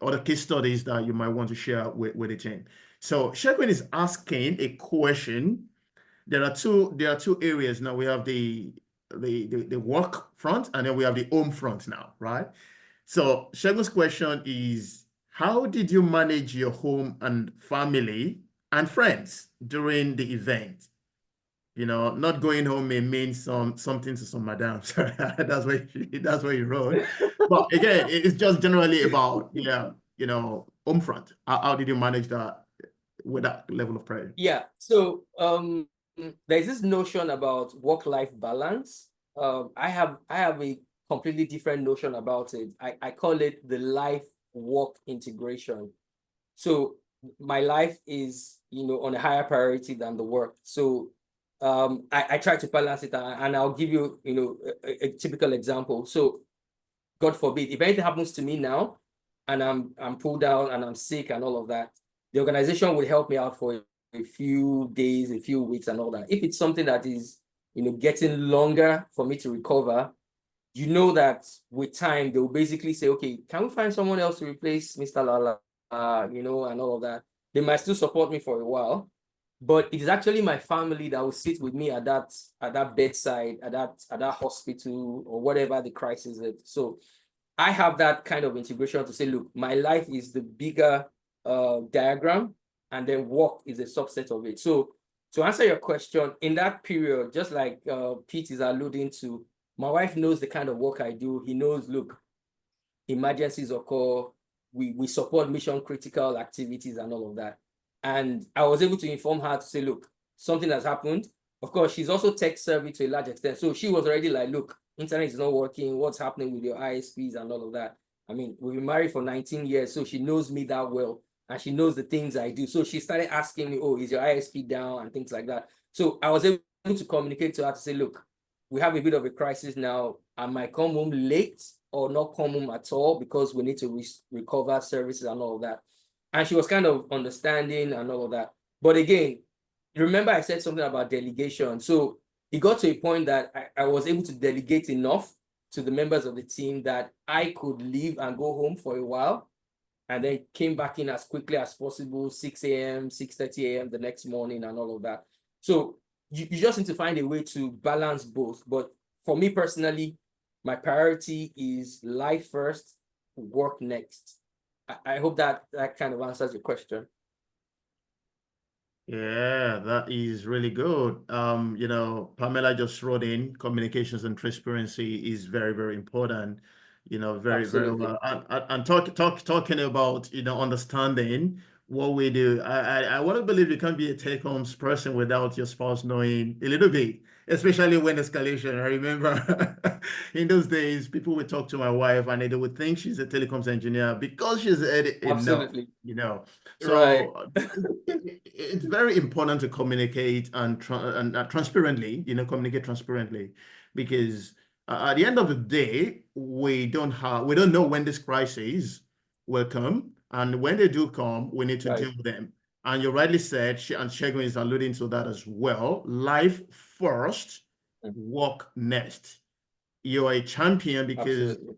other case studies that you might want to share with the team. So Shegun is asking a question. There are two areas now. We have the work front, and then we have the home front now, right? So Shegun's question is, how did you manage your home and family and friends during the event? Not going home may mean something to some madams. That's what you wrote. But again, it's just generally about home front. How did you manage that with that level of pressure? Yeah. So there's this notion about work-life balance. I have a completely different notion about it. I call it the life-work integration. So my life is, on a higher priority than the work. So I try to balance it, and I'll give you, a typical example. So God forbid, if anything happens to me now, and I'm pulled down and I'm sick and all of that, the organization will help me out for a few days, a few weeks and all that. If it's something that is, getting longer for me to recover, that with time, they'll basically say, okay, can we find someone else to replace Mr. Lala, and all of that. They might still support me for a while, but it is actually my family that will sit with me at that bedside, at that hospital, or whatever the crisis is. So I have that kind of integration to say, look, my life is the bigger diagram, and then work is a subset of it. So to answer your question, in that period, just like Pete is alluding to, my wife knows the kind of work I do. He knows, look, emergencies occur. We support mission critical activities and all of that. And I was able to inform her to say, look, something has happened. Of course, she's also tech savvy to a large extent. So she was already like, look, internet is not working. What's happening with your ISPs and all of that? I mean, we've been married for 19 years, so she knows me that well, and she knows the things I do. So she started asking me, oh, is your ISP down and things like that. So I was able to communicate to her to say, look, we have a bit of a crisis now. I might come home late or not come home at all because we need to recover services and all of that. And she was kind of understanding and all of that. But again, remember I said something about delegation. So it got to a point that I was able to delegate enough to the members of the team that I could leave and go home for a while, and then came back in as quickly as possible, 6 a.m., 6:30 a.m. the next morning and all of that. So you just need to find a way to balance both. But for me personally, my priority is life first, work next. I hope that kind of answers your question. Yeah, that is really good. Pamela just wrote in, communications and transparency is very, very important. Very, very Absolutely. well. And talking about, understanding what we do. I want to believe you can't be a telecoms person without your spouse knowing a little bit, especially when escalation. I remember in those days, people would talk to my wife and they would think she's a telecoms engineer because she's enough, Absolutely. So Right. it's very important to communicate and transparently, communicate transparently, because at the end of the day, we don't know when this crisis will come, and when they do come, we need to Right. deal with them. And you rightly said, and Shegun is alluding to that as well. Life first, work next. You're a champion because Absolutely.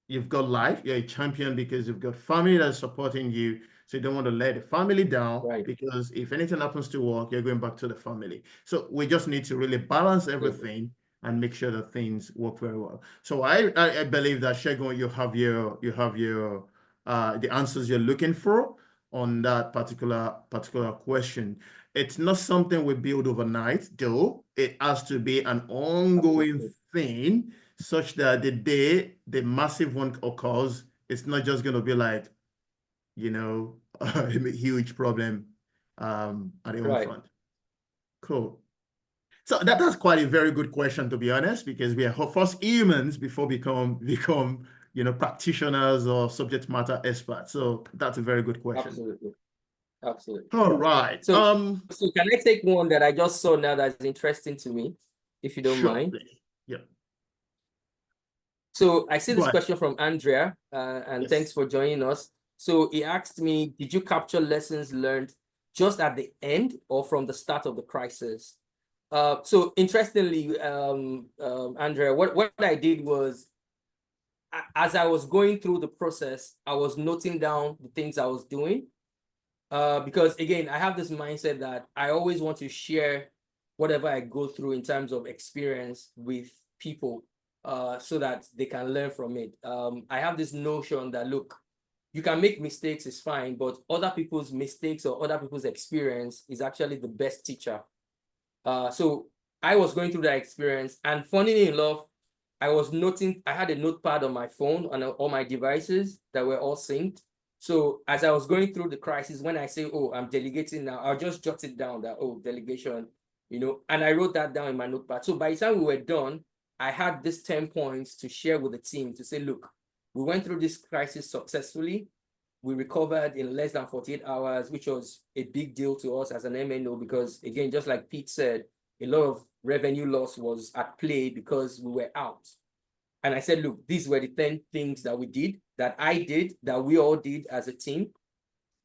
you've got life, you're a champion because you've got family that's supporting you. So you don't want to let the family down, Right. because if anything happens to work, you're going back to the family. So we just need to really balance Absolutely. everything and make sure that things work very well. So I believe that, Shegun, you have your the answers you're looking for on that particular question. It's not something we build overnight, though. It has to be an ongoing Absolutely. thing, such that the day the massive one occurs, it's not just going to be like, a huge problem at the home Right. front. Cool. So that's quite a very good question, to be honest, because we are first humans before become practitioners or subject matter experts. So that's a very good question. Absolutely. Absolutely. All right. So can I take one that I just saw now that's interesting to me, if you don't Sure, mind? please. Yeah. So I see Go this ahead. question from Andrea, and Yes. thanks for joining us. So he asked me, did you capture lessons learned just at the end or from the start of the crisis? So interestingly, Andrea, what I did was, as I was going through the process, I was noting down the things I was doing. Because again, I have this mindset that I always want to share whatever I go through in terms of experience with people, so that they can learn from it. I have this notion that, look, you can make mistakes, it's fine, but other people's mistakes or other people's experience is actually the best teacher. So I was going through that experience, and funnily enough, I was noting, I had a notepad on my phone and all my devices that were all synced. So as I was going through the crisis, when I say, oh, I'm delegating now, I'll just jot it down that, oh, delegation, and I wrote that down in my notepad. So by the time we were done, I had this 10 points to share with the team to say, look, we went through this crisis successfully. We recovered in less than 48 hours, which was a big deal to us as an MNO, because again, just like Pete said, a lot of revenue loss was at play because we were out. And I said, look, these were the 10 things that we did, that I did, that we all did as a team,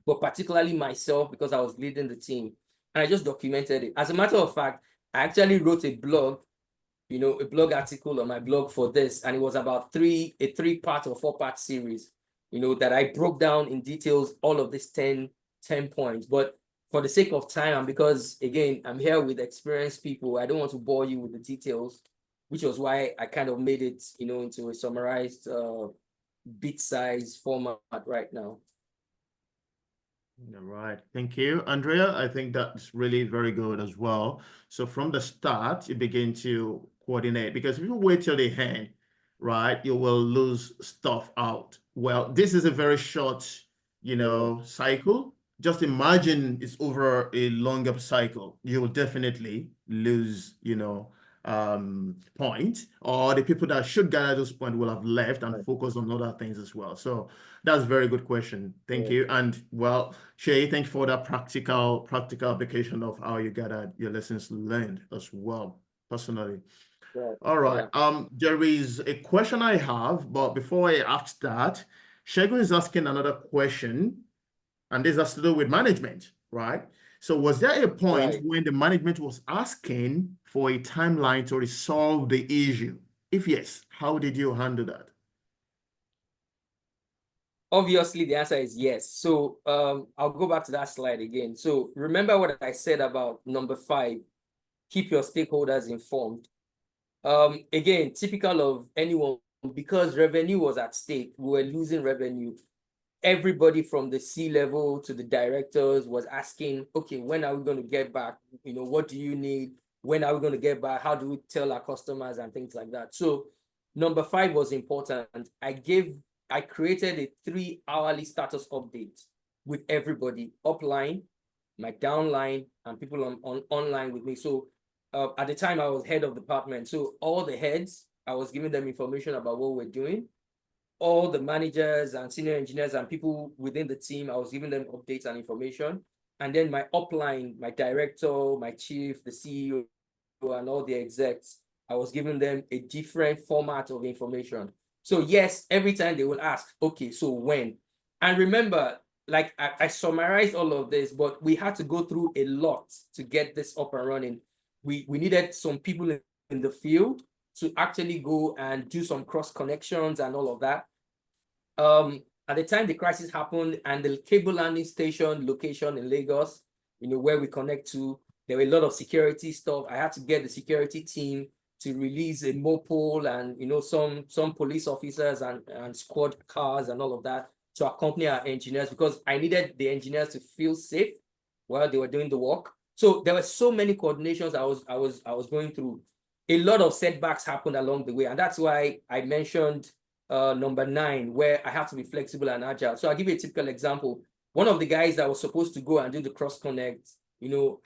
but particularly myself, because I was leading the team. And I just documented it. As a matter of fact, I actually wrote a blog, a blog article on my blog for this, and it was about a 3-part or 4-part series, that I broke down in details all of these 10 points. But for the sake of time, and because again, I'm here with experienced people, I don't want to bore you with the details, which was why I kind of made it, into a summarized bit-size format right now. All right. Thank you, Andrea. I think that's really very good as well. So from the start, you begin to coordinate, because if you wait till the end, right, you will lose stuff out. Well, this is a very short, cycle. Just imagine it's over a longer cycle. You will definitely lose, point, or the people that should gather those points will have left and Right. focus on other things as well. So that's a very good question. Thank Yeah. you. And well, Shay, thank you for that practical application of how you gathered your lessons learned as well, personally. Right. All right. Yeah. There is a question I have, but before I ask that, Shegun is asking another question, and this has to do with management, right? So was there a point Right. when the management was asking for a timeline to resolve the issue? If yes, how did you handle that? Obviously, the answer is yes. So I'll go back to that slide again. So remember what I said about number 5, keep your stakeholders informed. Again, typical of anyone, because revenue was at stake, we were losing revenue. Everybody from the C-level to the directors was asking, okay, when are we going to get back? What do you need? When are we going to get back? How do we tell our customers and things like that? So number 5 was important. I created a 3-hourly status update with everybody, upline, my downline, and people on online with me. So at the time, I was head of department. So all the heads, I was giving them information about what we're doing. All the managers and senior engineers and people within the team, I was giving them updates and information. And then my upline, my director, my chief, the CEO, and all the execs, I was giving them a different format of information. So yes, every time they will ask, okay, so when? And remember, like I summarized all of this, but we had to go through a lot to get this up and running. We needed some people in the field to actually go and do some cross connections and all of that. At the time the crisis happened and the cable landing station location in Lagos, where we connect to, there were a lot of security stuff. I had to get the security team to release a mopole and some police officers and squad cars and all of that to accompany our engineers, because I needed the engineers to feel safe while they were doing the work. So there were so many coordinations I was going through. A lot of setbacks happened along the way, and that's why I mentioned number 9, where I have to be flexible and agile. So I'll give you a typical example. One of the guys that was supposed to go and do the cross connect,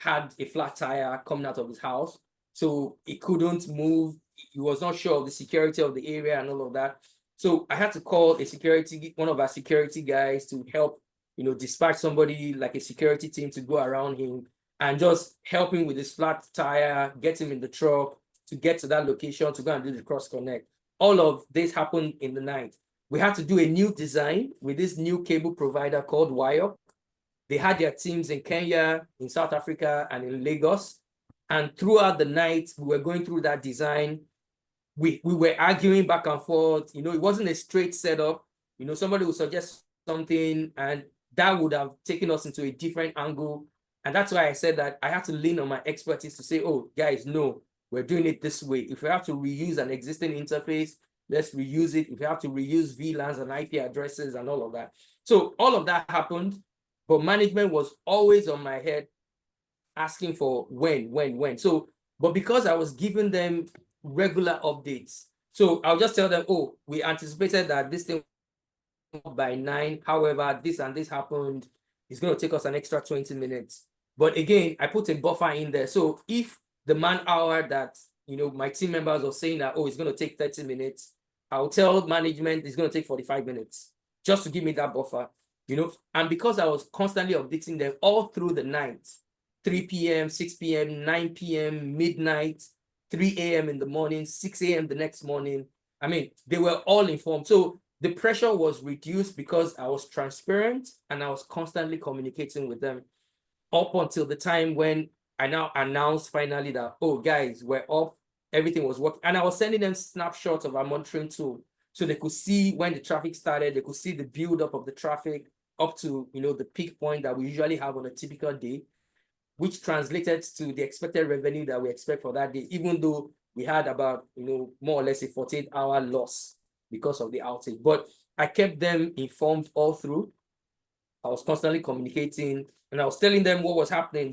had a flat tire coming out of his house. So he couldn't move. He was not sure of the security of the area and all of that. So I had to call one of our security guys to help, dispatch somebody like a security team to go around him and just help him with his flat tire, get him in the truck to get to that location to go and do the cross connect. All of this happened in the night. We had to do a new design with this new cable provider called Wire. They had their teams in Kenya, in South Africa, and in Lagos. And throughout the night, we were going through that design. We were arguing back and forth. It wasn't a straight setup. Somebody would suggest something, and that would have taken us into a different angle. And that's why I said that I had to lean on my expertise to say, oh, guys, no, we're doing it this way. If we have to reuse an existing interface, let's reuse it. If we have to reuse VLANs and IP addresses and all of that. So all of that happened, but management was always on my head asking for when. So, but because I was giving them regular updates, so I'll just tell them, oh, we anticipated that this thing by 9, however, this and this happened. It's going to take us an extra 20 minutes. But again, I put a buffer in there. So if the man hour that, my team members are saying that, oh, it's going to take 30 minutes, I'll tell management it's going to take 45 minutes just to give me that buffer, And because I was constantly updating them all through the night, 3 p.m., 6 p.m., 9 p.m., midnight, 3 a.m. in the morning, 6 a.m. the next morning. I mean, they were all informed. So the pressure was reduced because I was transparent and I was constantly communicating with them up until the time when I now announced finally that, oh, guys, we're up, everything was working. And I was sending them snapshots of our monitoring tool so they could see when the traffic started, they could see the buildup of the traffic up to, the peak point that we usually have on a typical day, which translated to the expected revenue that we expect for that day, even though we had about, more or less a 48-hour loss because of the outage. But I kept them informed all through. I was constantly communicating and I was telling them what was happening.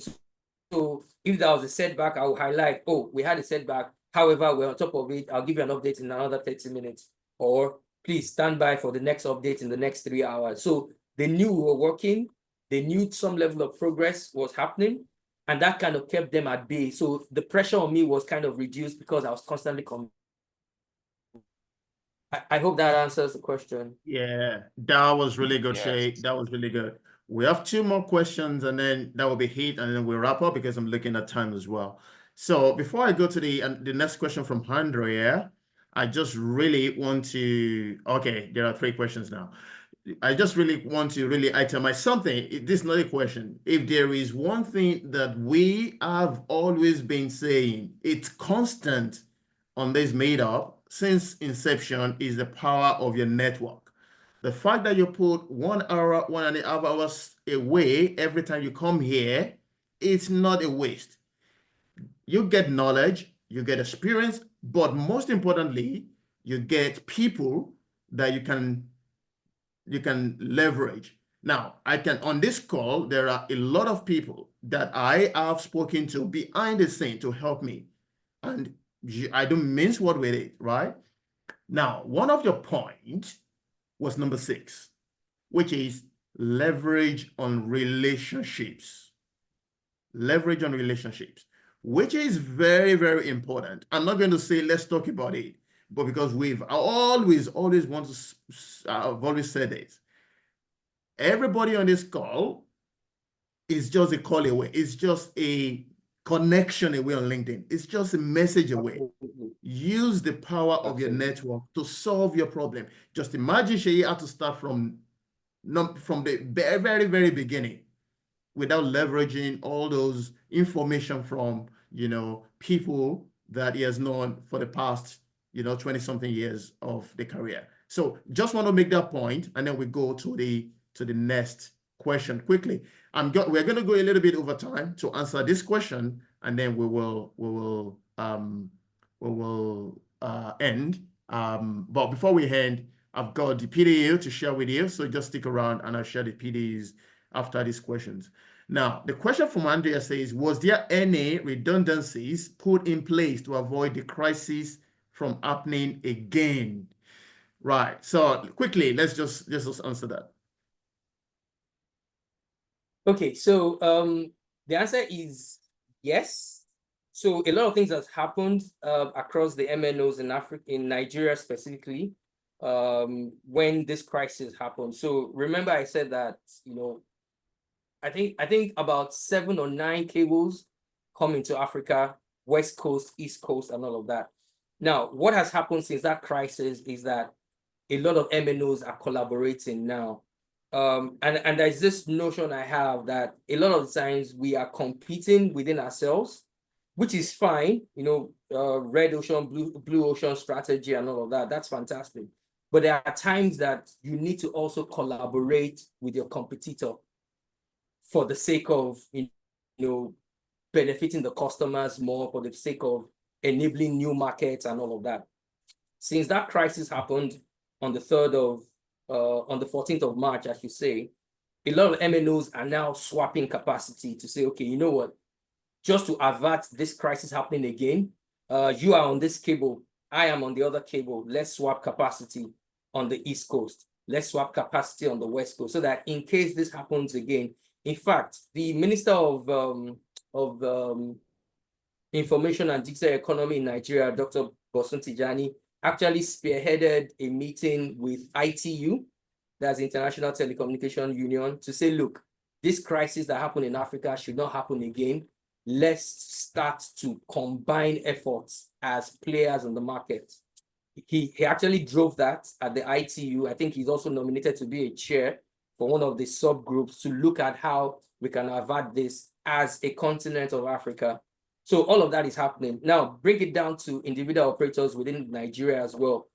So if there was a setback, I would highlight, oh, we had a setback. However, we're on top of it. I'll give you an update in another 30 minutes. Or please stand by for the next update in the next 3 hours. So they knew we were working. They knew some level of progress was happening. And that kind of kept them at bay. So the pressure on me was kind of reduced because I was constantly I hope that answers the question. Yeah, that was really good, Yes. Shay. That was really good. We have 2 more questions and then that will be it, and then we'll wrap up because I'm looking at time as well. So before I go to the next question from Andrea, I just really want to, okay, there are 3 questions now. I just really want to really itemize something. This is not a question. If there is one thing that we have always been saying, it's constant on this meetup since inception, is the power of your network. The fact that you put 1 hour, 1.5 hours away every time you come here, it's not a waste. You get knowledge, you get experience, but most importantly, you get people that you can leverage. Now, on this call, there are a lot of people that I have spoken to behind the scene to help me. And I don't mince word with it, right? Now, one of your points was number 6, which is leverage on relationships. Leverage on relationships, which is very, very important. I'm not going to say, let's talk about it, but because we've always want to, I've always said it. Everybody on this call is just a call away. It's just a connection away on LinkedIn. It's just a message away. Use the power of your network to solve your problem. Just imagine Sheyi had to start from the very, very beginning without leveraging all those information from, people that he has known for the past, 20-something years of the career. So just want to make that point, and then we go to the next question quickly. We're going to go a little bit over time to answer this question, and then we will end. But before we end, I've got the PDU to share with you, so just stick around and I'll share the PDs after these questions. Now, the question from Andrea says, was there any redundancies put in place to avoid the crisis from happening again? Right. So quickly, let's just answer that. Okay, so the answer is yes. So a lot of things has happened across the MNOs in Africa, in Nigeria specifically, when this crisis happened. So remember I said that, you know, I think about 7 or 9 cables come into Africa, West Coast, East Coast, and all of that. Now, what has happened since that crisis is that a lot of MNOs are collaborating now. And there's this notion I have that a lot of times we are competing within ourselves, which is fine, you know, red ocean, blue ocean strategy and all of that. That's fantastic. But there are times that you need to also collaborate with your competitor for the sake of, you know, benefiting the customers more, for the sake of enabling new markets and all of that. Since that crisis happened on the 14th of March, I should say, a lot of MNOs are now swapping capacity to say, okay, you know what, just to avert this crisis happening again, you are on this cable, I am on the other cable, let's swap capacity on the East Coast, let's swap capacity on the West Coast, so that in case this happens again. In fact, the Minister of Information and Digital Economy in Nigeria, Dr. Bosun Tijani, actually spearheaded a meeting with ITU, that's International Telecommunication Union, to say, look, this crisis that happened in Africa should not happen again. Let's start to combine efforts as players in the market. He actually drove that at the ITU. I think he's also nominated to be a chair for one of the subgroups to look at how we can avert this as a continent of Africa. So all of that is happening. Now, bring it down to individual operators within Nigeria as well.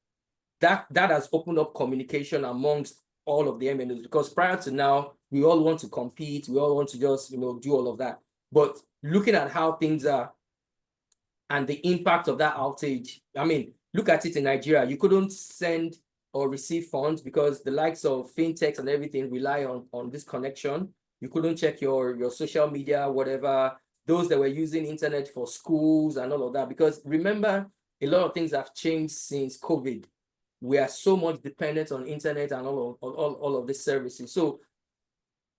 That has opened up communication amongst all of the MNOs, because prior to now, we all want to compete. We all want to just, you know, do all of that. But looking at how things are and the impact of that outage, I mean, look at it in Nigeria. You couldn't send or receive funds because the likes of fintechs and everything rely on this connection. You couldn't check your social media, whatever, those that were using internet for schools and all of that. Because remember, a lot of things have changed since COVID. We are so much dependent on internet and all of these services. So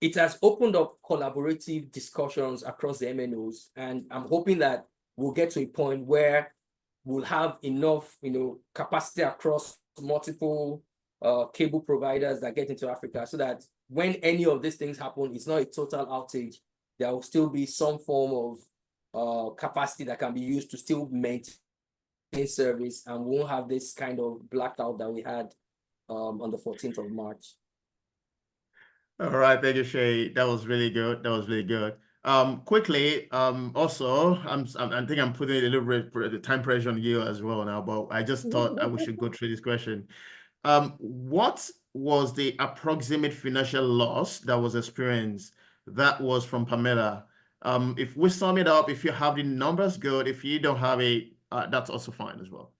it has opened up collaborative discussions across the MNOs. And I'm hoping that we'll get to a point where we'll have enough, you know, capacity across multiple cable providers that get into Africa, so that when any of these things happen, it's not a total outage. There will still be some form of capacity that can be used to still maintain service, and we won't have this kind of blackout that we had on the 14th of March. All right, thank you, Shay. That was really good. That was really good. Quickly, also, I think I'm putting a little bit the time pressure on you as well now, but I just thought we should go through this question. What was the approximate financial loss that was experienced? That was from Pamela. If we sum it up, if you have the numbers, good. If you don't have it, that's also fine as well.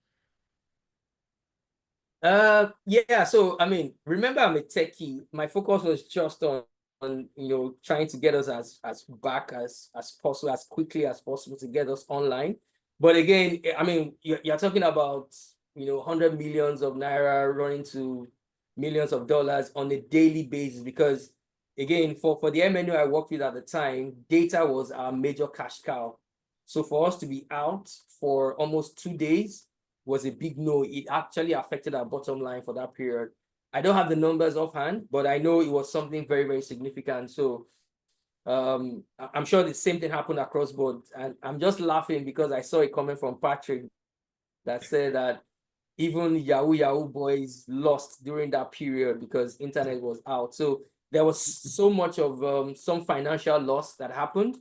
Yeah, so I mean, remember, I'm a techie. My focus was just on you know, trying to get us as back as possible, as quickly as possible, to get us online. But again, I mean, you're talking about, you know, 100 millions of naira running to millions of dollars on a daily basis, because again, for the MNO I worked with at the time, data was our major cash cow. So for us to be out for almost 2 days was a big no. It actually affected our bottom line for that period. I don't have the numbers offhand, but I know it was something very, very significant. So I'm sure the same thing happened across board. And I'm just laughing because I saw a comment from Patrick that said that even Yahoo boys lost during that period because internet was out. So there was so much of some financial loss that happened.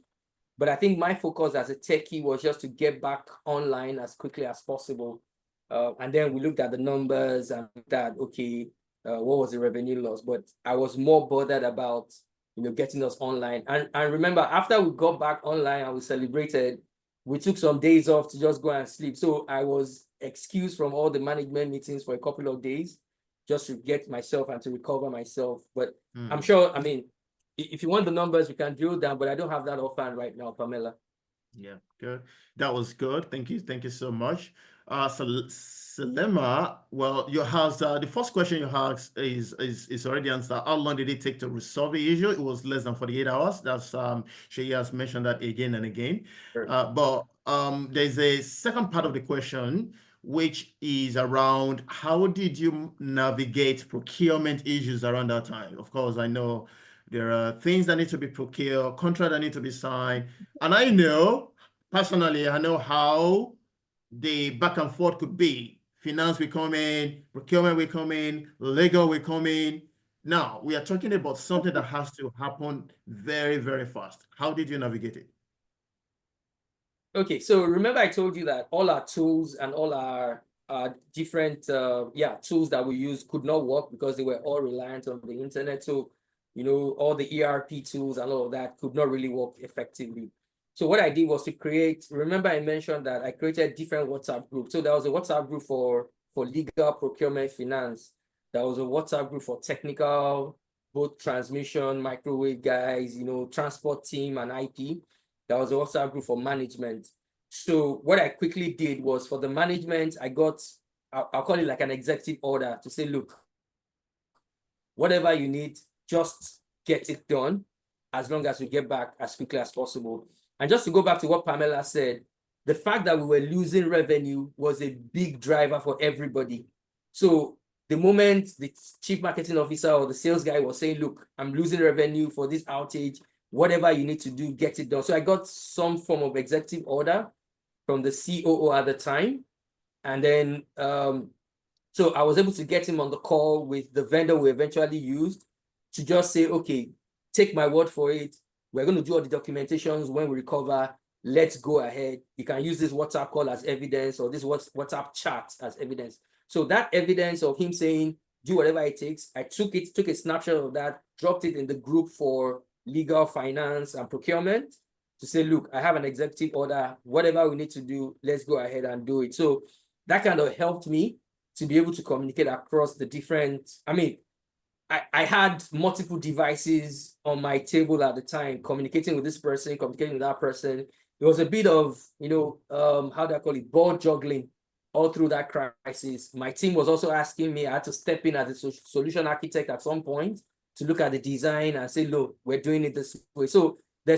But I think my focus as a techie was just to get back online as quickly as possible. And then we looked at the numbers and looked at, okay, what was the revenue loss? But I was more bothered about, getting us online. And remember, after we got back online and we celebrated, we took some days off to just go and sleep. So I was excused from all the management meetings for a couple of days just to get myself and to recover myself. But I'm sure, I mean, if you want the numbers, we can drill down, but I don't have that offhand right now, Pamela. Yeah, good. That was good. Thank you. Thank you so much. So Selema, well, your house, the first question you asked is already answered. How long did it take to resolve the issue? It was less than 48 hours. That's she has mentioned that again and again. Sure. But there's a second part of the question, which is around how did you navigate procurement issues around that time? Of course, I know there are things that need to be procured, contracts that need to be signed. And I know, personally, I know how the back and forth could be. Finance will come in, procurement will come in, legal will come in. Now, we are talking about something that has to happen very, very fast. How did you navigate it? Okay, so remember I told you that all our tools and all our different tools that we use could not work because they were all reliant on the internet. So, all the ERP tools and all of that could not really work effectively. So what I did was to create, remember I mentioned that I created different WhatsApp groups. So there was a WhatsApp group for legal, procurement, finance. There was a WhatsApp group for technical, both transmission, microwave guys, transport team and IP. There was a WhatsApp group for management. So what I quickly did was for the management, I got, I'll call it like an executive order to say, look, whatever you need, just get it done as long as we get back as quickly as possible. And just to go back to what Pamela said, the fact that we were losing revenue was a big driver for everybody. So the moment the chief marketing officer or the sales guy was saying, look, I'm losing revenue for this outage, whatever you need to do, get it done. So I got some form of executive order from the COO at the time. And then, so I was able to get him on the call with the vendor we eventually used to just say, okay, take my word for it. We're going to do all the documentations when we recover. Let's go ahead. You can use this WhatsApp call as evidence or this WhatsApp chat as evidence. So that evidence of him saying, do whatever it takes, I took a snapshot of that, dropped it in the group for legal, finance, and procurement to say, look, I have an executive order, whatever we need to do, let's go ahead and do it. So that kind of helped me to be able to communicate across the different, I had multiple devices on my table at the time, communicating with this person, communicating with that person. It was a bit of, how do I call it, ball juggling all through that crisis. My team was also asking me, I had to step in as a solution architect at some point to look at the design and say, look, we're doing it this way. So there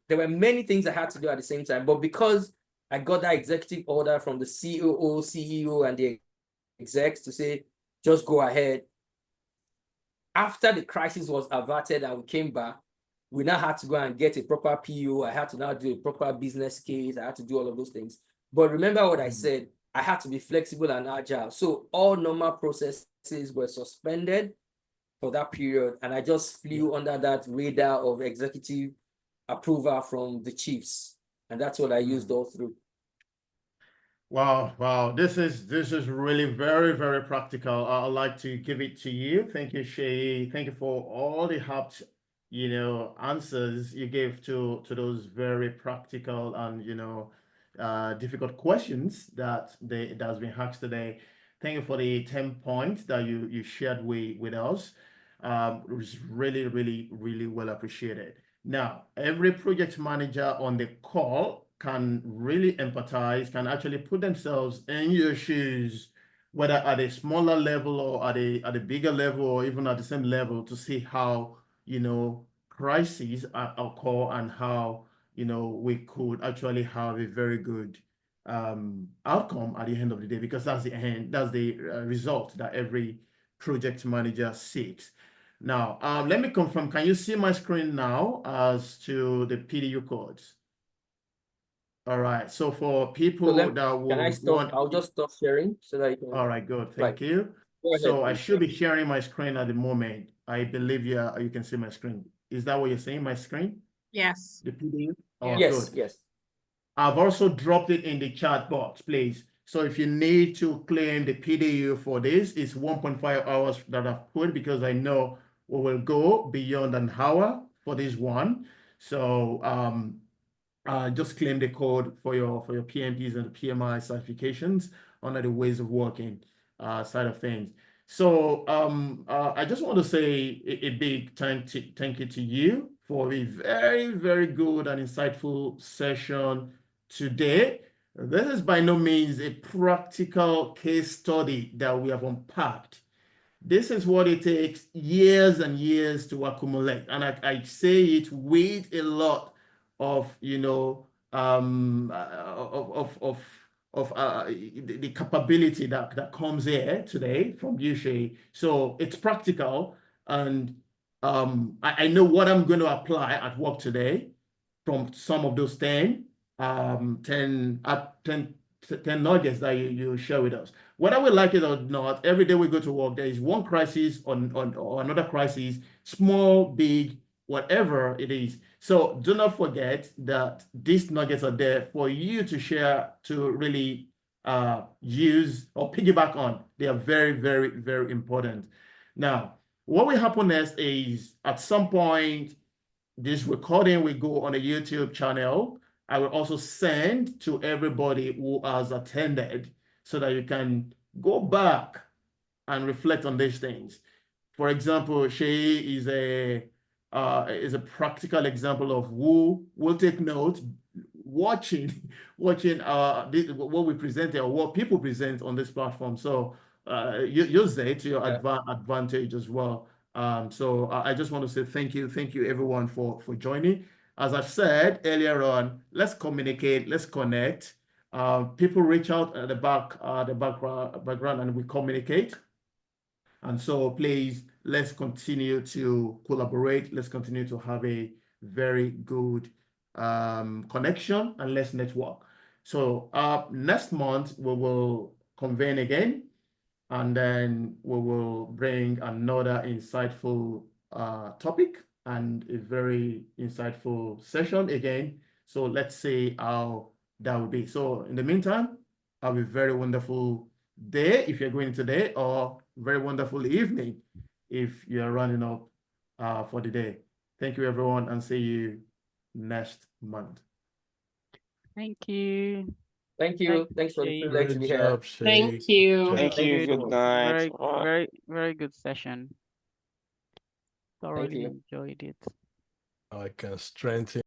were many things I had to do at the same time, but because I got that executive order from the COO, CEO, and the execs to say, just go ahead. After the crisis was averted and we came back, we now had to go and get a proper PO. I had to now do a proper business case. I had to do all of those things. But remember what I said, I had to be flexible and agile. So all normal processes were suspended for that period. And I just flew under that radar of executive approval from the chiefs. And that's what I used all through. Wow. This is really very, very practical. I'd like to give it to you. Thank you, Shay. Thank you for all the helped, answers you gave to those very practical and, difficult questions that has been asked today. Thank you for the 10 points that you shared with us. It was really, really, really well appreciated. Now, every project manager on the call can really empathize, can actually put themselves in your shoes, whether at a smaller level or at a bigger level or even at the same level, to see how, crises occur and how, we could actually have a very good outcome at the end of the day, because that's the result that every project manager seeks. Now, let me confirm, can you see my screen now as to the PDU codes? All right, so for people that Can I would stop? want, I'll just stop sharing so that you can. all right, good, Right. thank you. Go ahead, So I please. should be sharing my screen at the moment. I believe you can see my screen. Is that what you're saying, my screen? Yes. The PDU? Oh, Yes, good. yes. I've also dropped it in the chat box, please. So if you need to claim the PDU for this, it's 1.5 hours that I've put because I know we will go beyond an hour for this one. So just claim the code for your PMPs and the PMI certifications under the ways of working side of things. So I just want to say a big thank you to you for a very, very good and insightful session today. This is by no means a practical case study that we have unpacked. This is what it takes years and years to accumulate. And I say it with a lot of, you know, the capability that comes here today from you, Shay. So it's practical. And I know what I'm going to apply at work today from some of those 10 nuggets that you share with us. Whether we like it or not, every day we go to work, there is one crisis or another crisis, small, big, whatever it is. So do not forget that these nuggets are there for you to share, to really use or piggyback on. They are very, very, very important. Now, what will happen next is at some point, this recording will go on a YouTube channel. I will also send to everybody who has attended so that you can go back and reflect on these things. For example, Shay is a practical example of who will take note, watching what we present or what people present on this platform. So use it to your advantage as well. So I just want to say thank you everyone for joining. As I've said earlier on, let's communicate, let's connect. People reach out at the background, and we communicate. And so please, let's continue to collaborate. Let's continue to have a very good connection, and let's network. So next month, we will convene again, and then we will bring another insightful topic and a very insightful session again. So let's see how that will be. So in the meantime, have a very wonderful day if you're going today, or very wonderful evening if you're running up for the day. Thank you, everyone, and see you next month. Thank you. Thank you. Thanks for the Shay. privilege to Great be here. job, Shay. Thank you. Thank you. Good. Good night. Very good session. Thoroughly you. enjoyed it. I can strengthen